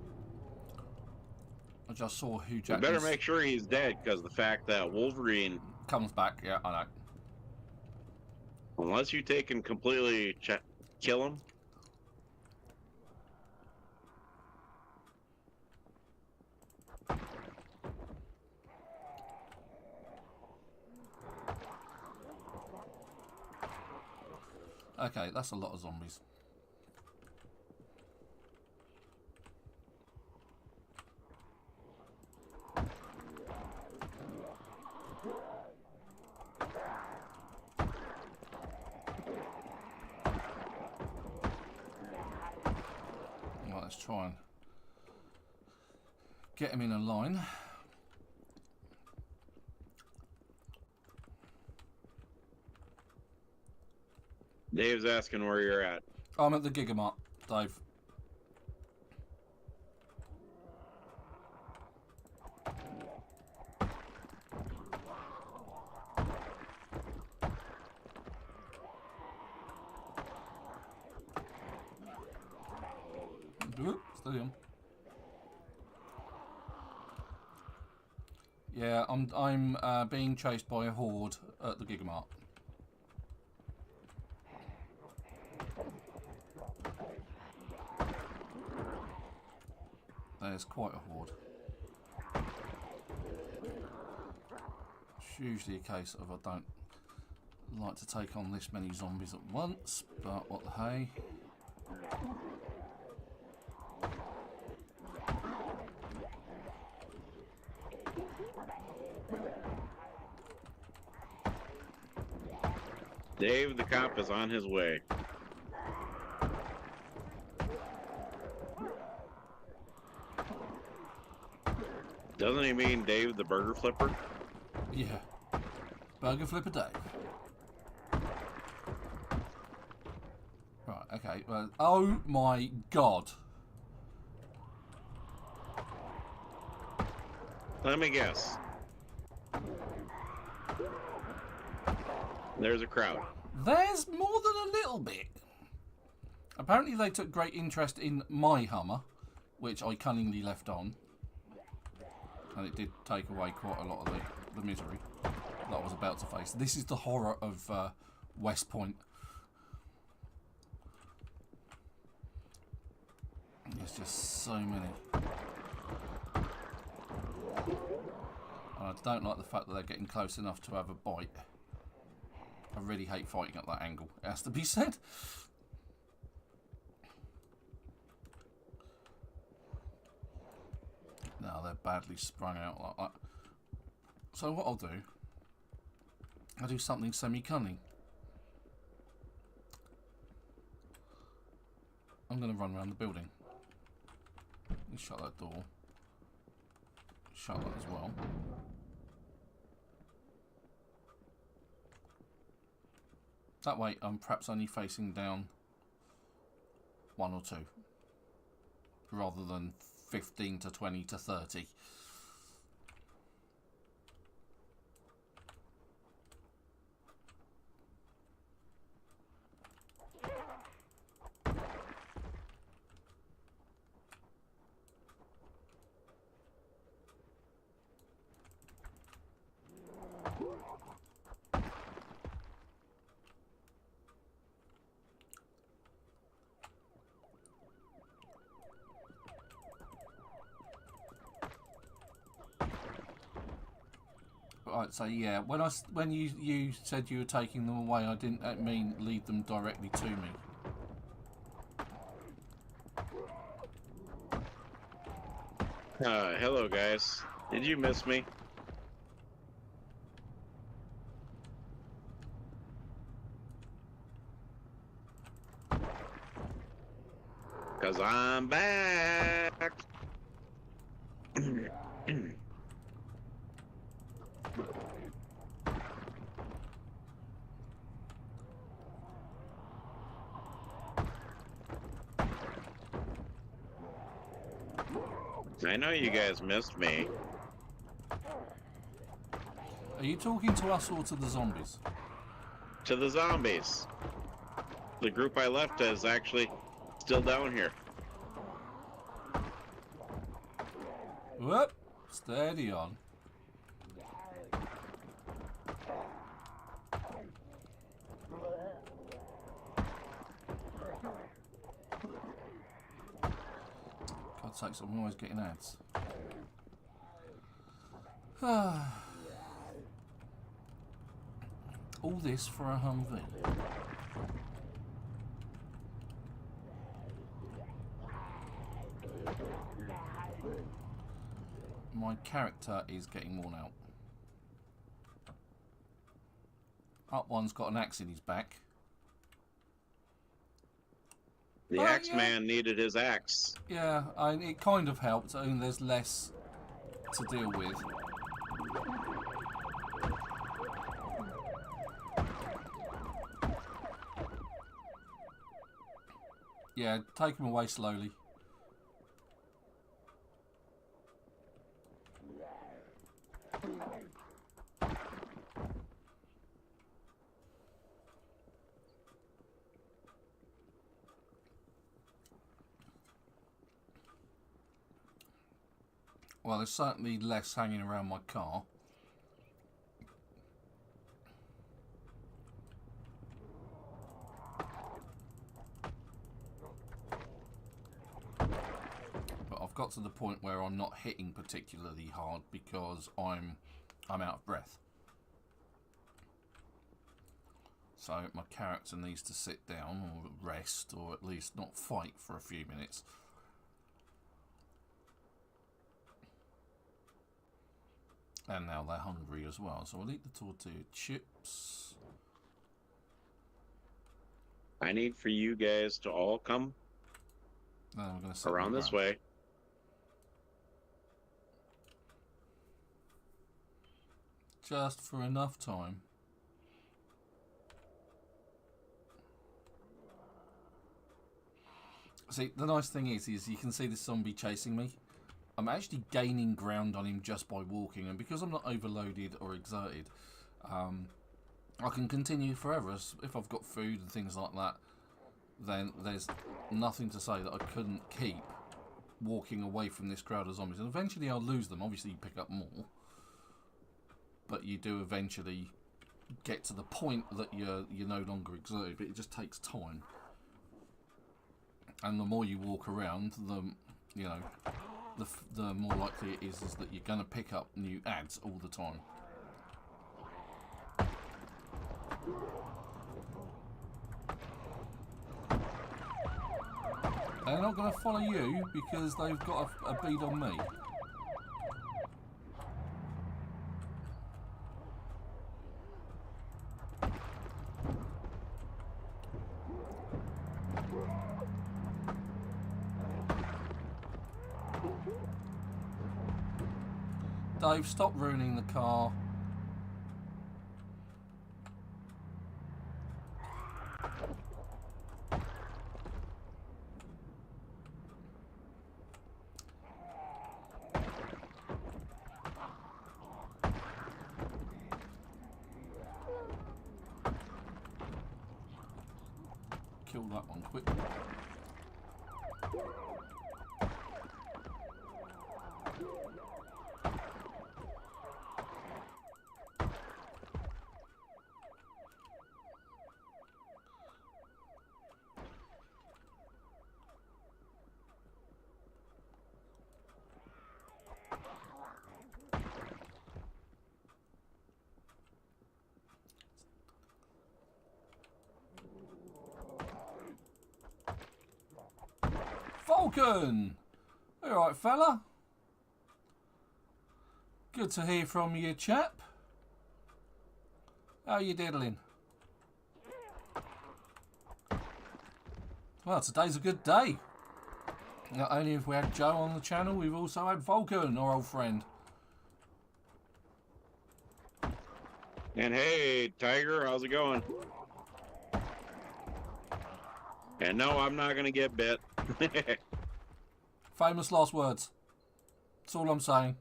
I just saw Hugh You Jackman. better make sure he's dead, because the fact that Wolverine comes back. Yeah, I know. unless you take and completely kill him. Okay, that's a lot of zombies. Right, let's try and get him in a line. Dave's asking where you're at. I'm at the Gigamart, Dave. Steady on. Yeah, I'm being chased by a horde at the Gigamart. There's quite a horde. It's usually a case of I don't like to take on this many zombies at once, but what the hey. Dave the cop is on his way. Doesn't he mean Dave the burger flipper? Yeah. Burger Flipper Dave. Right, okay. Well, oh my god. Let me guess. There's a crowd. There's more than a little bit. Apparently they took great interest in my Hummer, which I cunningly left on. And it did take away quite a lot of the misery that I was about to face. This is the horror of Westpoint. There's just so many. And I don't like the fact that they're getting close enough to have a bite. I really hate fighting at that angle, it has to be said. No, they're badly sprung out like that. So what I'll do, I'll do something semi-cunning. I'm going to run around the building. Shut that door. Shut that as well. That way I'm perhaps only facing down 1 or 2. Rather than 15 to 20 to 30. Right, so yeah, when you said you were taking them away, I didn't mean lead them directly to me. Hello guys. Did you miss me? Cause I'm back. I know you guys missed me. Are you talking to us or to the zombies? To the zombies. The group I left is actually still down here. Whoop! Steady on. God's sakes, I'm always getting ads. All this for a Humvee. My character is getting worn out. Up one's got an axe in his back. The axe man needed his axe. Yeah, it kind of helped. I mean, there's less to deal with. Yeah, take him away slowly. Well, there's certainly less hanging around my car. But I've got to the point where I'm not hitting particularly hard because I'm out of breath. So my character needs to sit down or rest or at least not fight for a few minutes. And now they're hungry as well, so I'll eat the tortilla chips. I need for you guys to all come Then we're going to around this way. Just for enough time. See, the nice thing is you can see this zombie chasing me. I'm actually gaining ground on him just by walking, and because I'm not overloaded or exerted, I can continue forever. If I've got food and things like that, then there's nothing to say that I couldn't keep walking away from this crowd of zombies. And eventually I'll lose them. Obviously you pick up more, but you do eventually get to the point that you're no longer exerted, but it just takes time. And the more you walk around, the more likely it is that you're going to pick up new ads all the time. They're not going to follow you because they've got a bead on me. Dave, stop ruining the car. Kill that one quick. Falcon! Alright, fella. Good to hear from you, chap. How you diddling? Well, today's a good day. Not only have we had Joe on the channel, we've also had Falcon, our old friend. And hey, Tiger, how's it going? And no, I'm not gonna get bit. Famous last words. That's all I'm saying.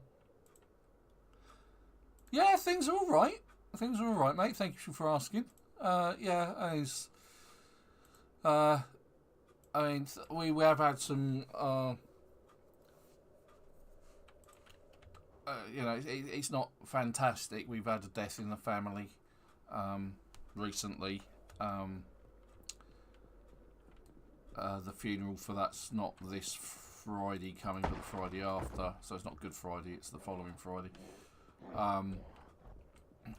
Yeah, things are all right. Things are all right, mate. Thank you for asking. Yeah, it's, I mean, we have had some. You know, it's not fantastic. We've had a death in the family recently. The funeral for that's not this Friday coming, but the Friday after. So it's not Good Friday; it's the following Friday.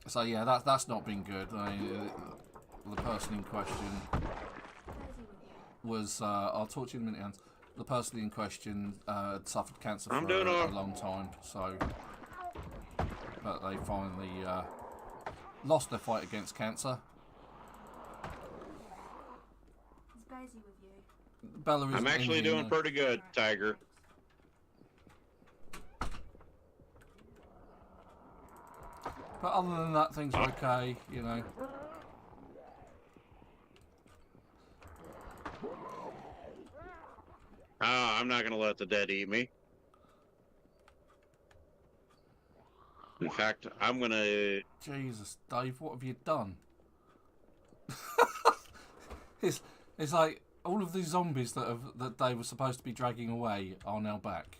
So yeah, that's not been good. I mean, the person in question was. I'll talk to you in a minute, Hans. The person in question had suffered cancer for a long time, so but they finally lost their fight against cancer. Is Daisy with you? Bella is. I'm actually doing pretty good, Tiger. But other than that, things are okay, you know. I'm not gonna let the dead eat me. In fact, I'm gonna. Jesus, Dave, what have you done? it's like all of these zombies that Dave was supposed to be dragging away are now back.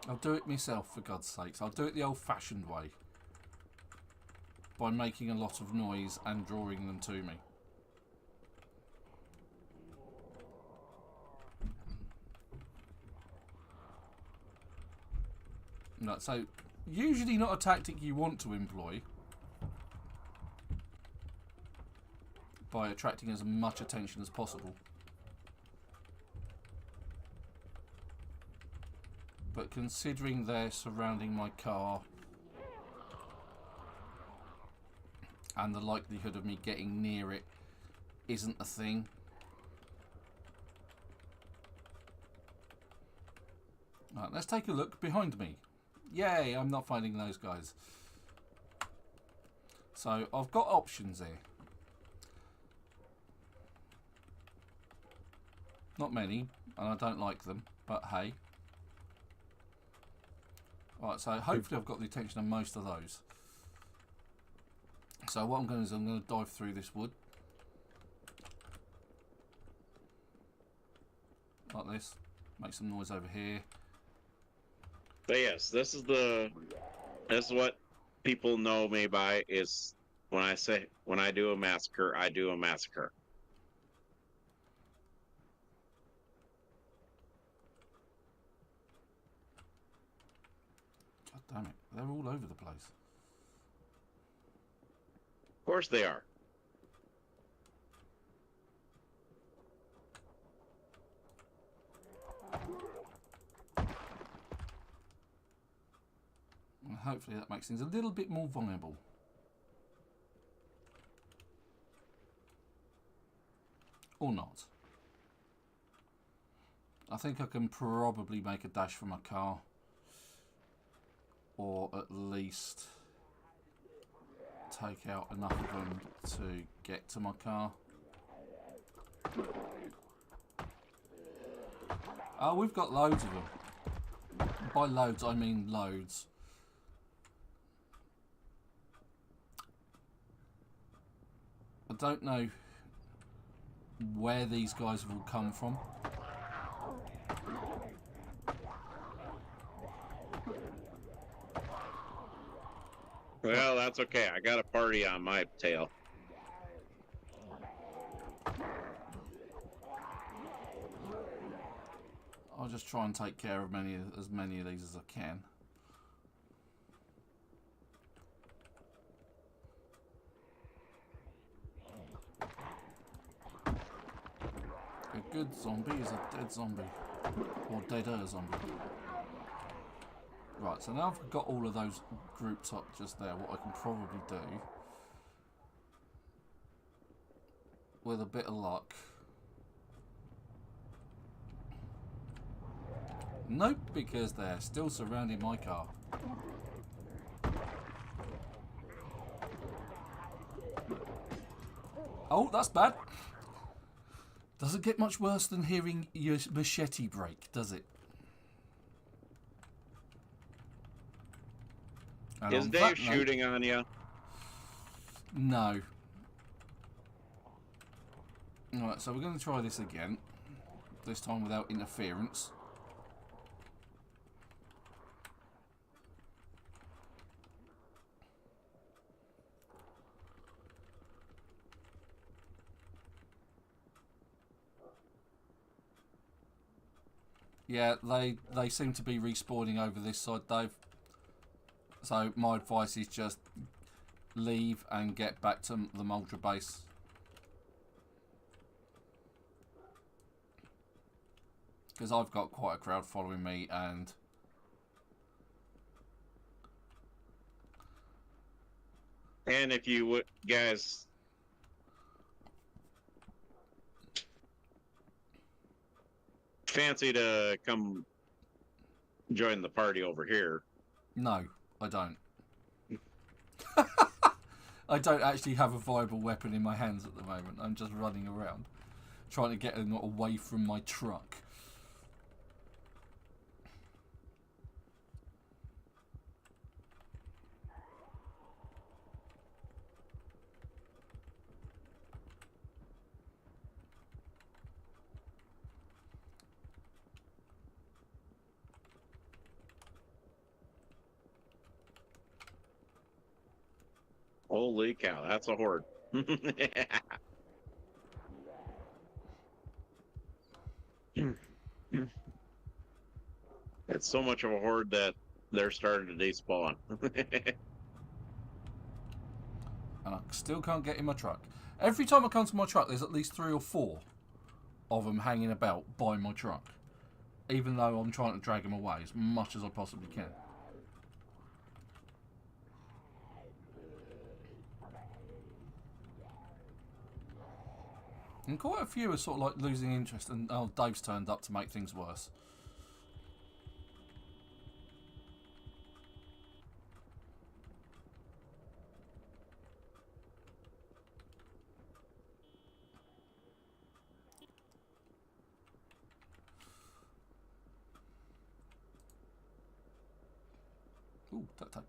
I'll do it myself, for God's sakes. I'll do it the old-fashioned way. By making a lot of noise and drawing them to me. No, so, usually not a tactic you want to employ. By attracting as much attention as possible. But considering they're surrounding my car and the likelihood of me getting near it isn't a thing. Right, let's take a look behind me. Yay, I'm not finding those guys. So I've got options here. Not many, and I don't like them, but hey. Right, so hopefully I've got the attention of most of those. So what I'm going to do is I'm going to dive through this wood. Like this. Make some noise over here. But yes, this is what people know me by is when I do a massacre, I do a massacre. Damn it, they're all over the place. Of course they are. And hopefully that makes things a little bit more viable. Or not. I think I can probably make a dash for my car. Or at least take out enough of them to get to my car. Oh, we've got loads of them. By loads, I mean loads. I don't know where these guys will come from. Well, that's okay. I got a party on my tail. I'll just try and take care of as many of these as I can. A good zombie is a dead zombie. Or deader zombie. Right, so now I've got all of those grouped up just there, what I can probably do, with a bit of luck. Nope, because they're still surrounding my car. Oh, that's bad. Doesn't get much worse than hearing your machete break, does it? And Is Dave shooting on you? No. Alright, so we're going to try this again. This time without interference. Yeah, they seem to be respawning over this side, Dave. So my advice is just leave and get back to the Multra base. Because I've got quite a crowd following me, and if you would, guys, fancy to come join the party over here. No, I don't. I don't actually have a viable weapon in my hands at the moment. I'm just running around, trying to get them away from my truck. Holy cow, that's a horde. It's so much of a horde that they're starting to despawn. And I still can't get in my truck. Every time I come to my truck, there's at least 3 or 4 of them hanging about by my truck. Even though I'm trying to drag them away as much as I possibly can. And quite a few are sort of like losing interest, and oh, Dave's turned up to make things worse. Ooh, duct tape.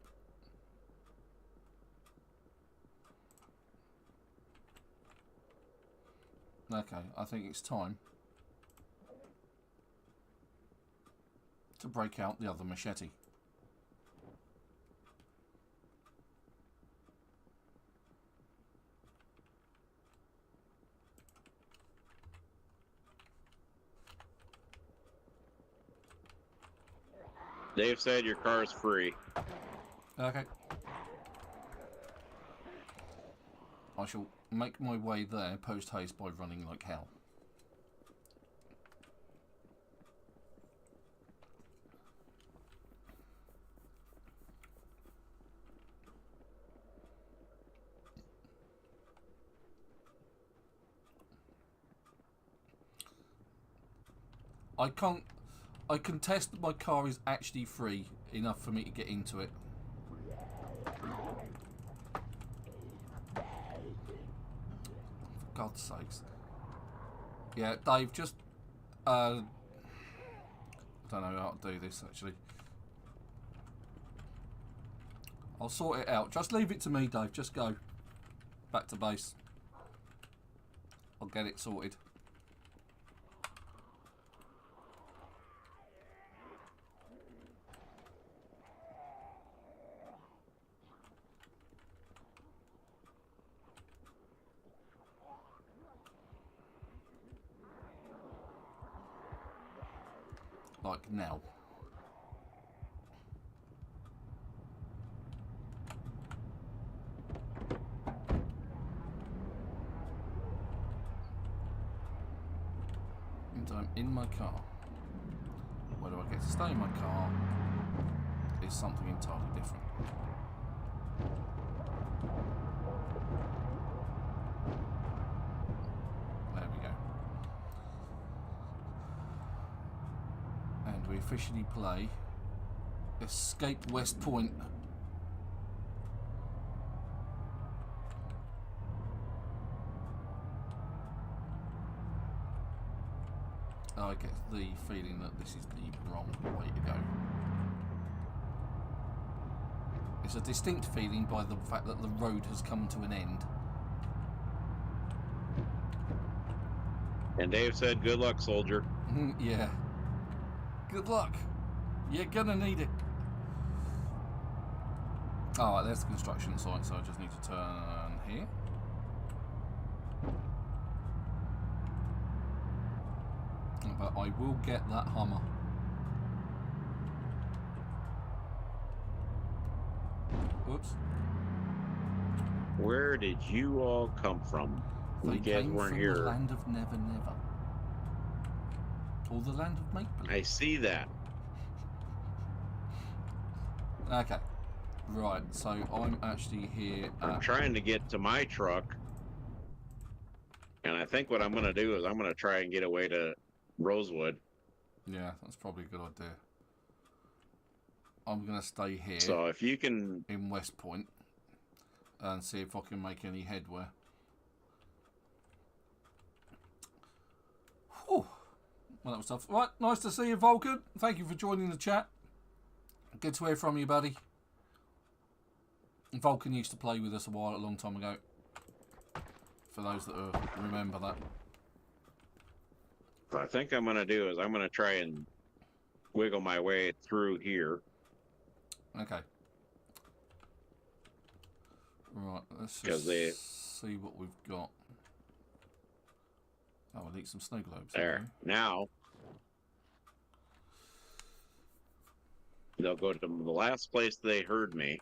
Okay, I think it's time to break out the other machete. Dave said your car is free. Okay. I shall make my way there post haste by running like hell. I can test that my car is actually free enough for me to get into it. For God's sakes. Yeah, Dave, just I don't know how to do this actually. I'll sort it out. Just leave it to me, Dave. Just go back to base. I'll get it sorted. Like now. And I'm in my car. Whether I get to stay in my car is something entirely different. There we go. And we officially play Escape Westpoint. I get the feeling that this is the wrong way to go. It's a distinct feeling by the fact that the road has come to an end. And Dave said, good luck, soldier. Yeah. Good luck. You're gonna need it. Alright, there's the construction site, so I just need to turn here. But I will get that Hummer. Whoops. Where did you all come from? They You guys came weren't from here. the land of Never Never. Or the land of Make Believe. I see that. Okay. Right, so I'm actually here I'm at... trying to get to my truck. And I think what I'm going to do is I'm going to try and get away to Rosewood. Yeah, that's probably a good idea. I'm going to stay here So if you can... in Westpoint and see if I can make any headway. Whew. Well, that was tough. Right, nice to see you, Vulcan. Thank you for joining the chat. Good to hear from you, buddy. Vulcan used to play with us a long time ago. For those that remember that. What I think I'm going to do is I'm going to try and wiggle my way through here. Okay. Right, let's just see what we've got. Oh, I'll eat some snow globes. There. Now, they'll go to the last place they heard me.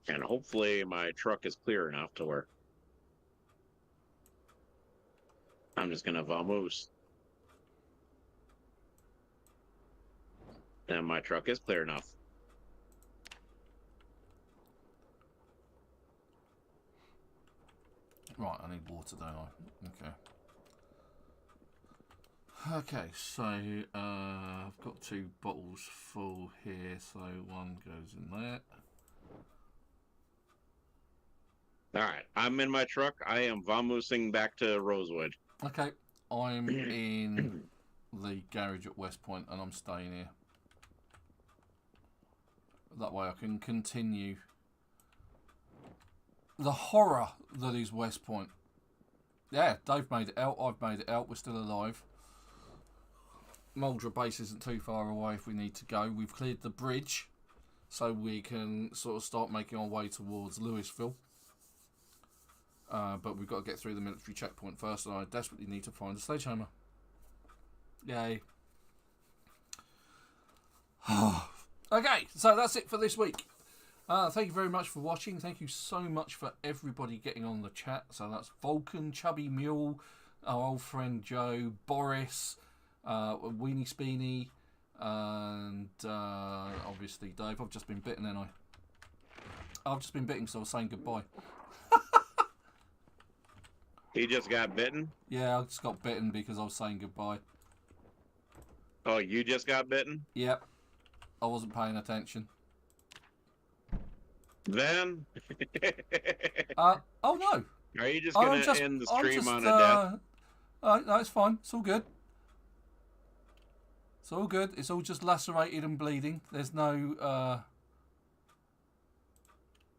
And hopefully my truck is clear enough to where I'm just going to vamoose. And my truck is clear enough. Right, I need water, don't I? Okay. Okay, so I've got 2 bottles full here, so one goes in there. All right, I'm in my truck. I am vamoosing back to Rosewood. Okay, I'm in the garage at Westpoint and I'm staying here. That way I can continue the horror that is Westpoint. Yeah, Dave made it out, I've made it out, we're still alive. Muldra base isn't too far away if we need to go. We've cleared the bridge so we can sort of start making our way towards Louisville. But we've got to get through the military checkpoint first, and I desperately need to find a sledgehammer. Yay. Okay, so that's it for this week. Thank you very much for watching. Thank you so much for everybody getting on the chat. So that's Vulcan, Chubby Mule, our old friend Joe, Boris, Weenie Speenie, and obviously Dave. I've just been bitten, ain't I? I've just been bitten because I was saying goodbye. He just got bitten? Yeah, I just got bitten because I was saying goodbye. Oh, you just got bitten? Yep. I wasn't paying attention. Then? Oh no. Are you just going to end the stream on a death? No, it's fine. It's all good. It's all good. It's all just lacerated and bleeding. There's no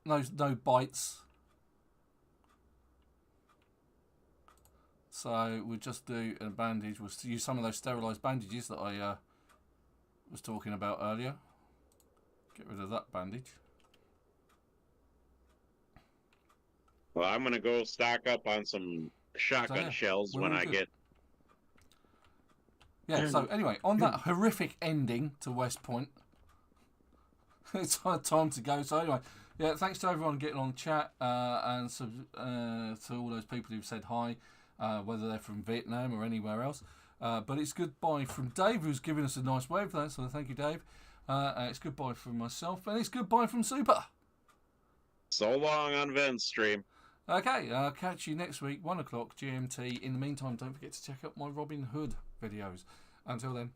no bites. So we'll just do a bandage. We'll use some of those sterilised bandages that I was talking about earlier. Get rid of that bandage. Well, I'm going to go stock up on some shotgun shells when I get... Yeah, so anyway, on that horrific ending to Westpoint, it's time to go. So anyway, yeah, thanks to everyone getting on chat and to all those people who've said hi, whether they're from Vietnam or anywhere else. But it's goodbye from Dave, who's given us a nice wave for that, so thank you, Dave. It's goodbye from myself, and it's goodbye from Super. So long on Ven's stream. Okay, I'll catch you next week, 1 o'clock GMT. In the meantime, don't forget to check out my Robin Hood videos. Until then.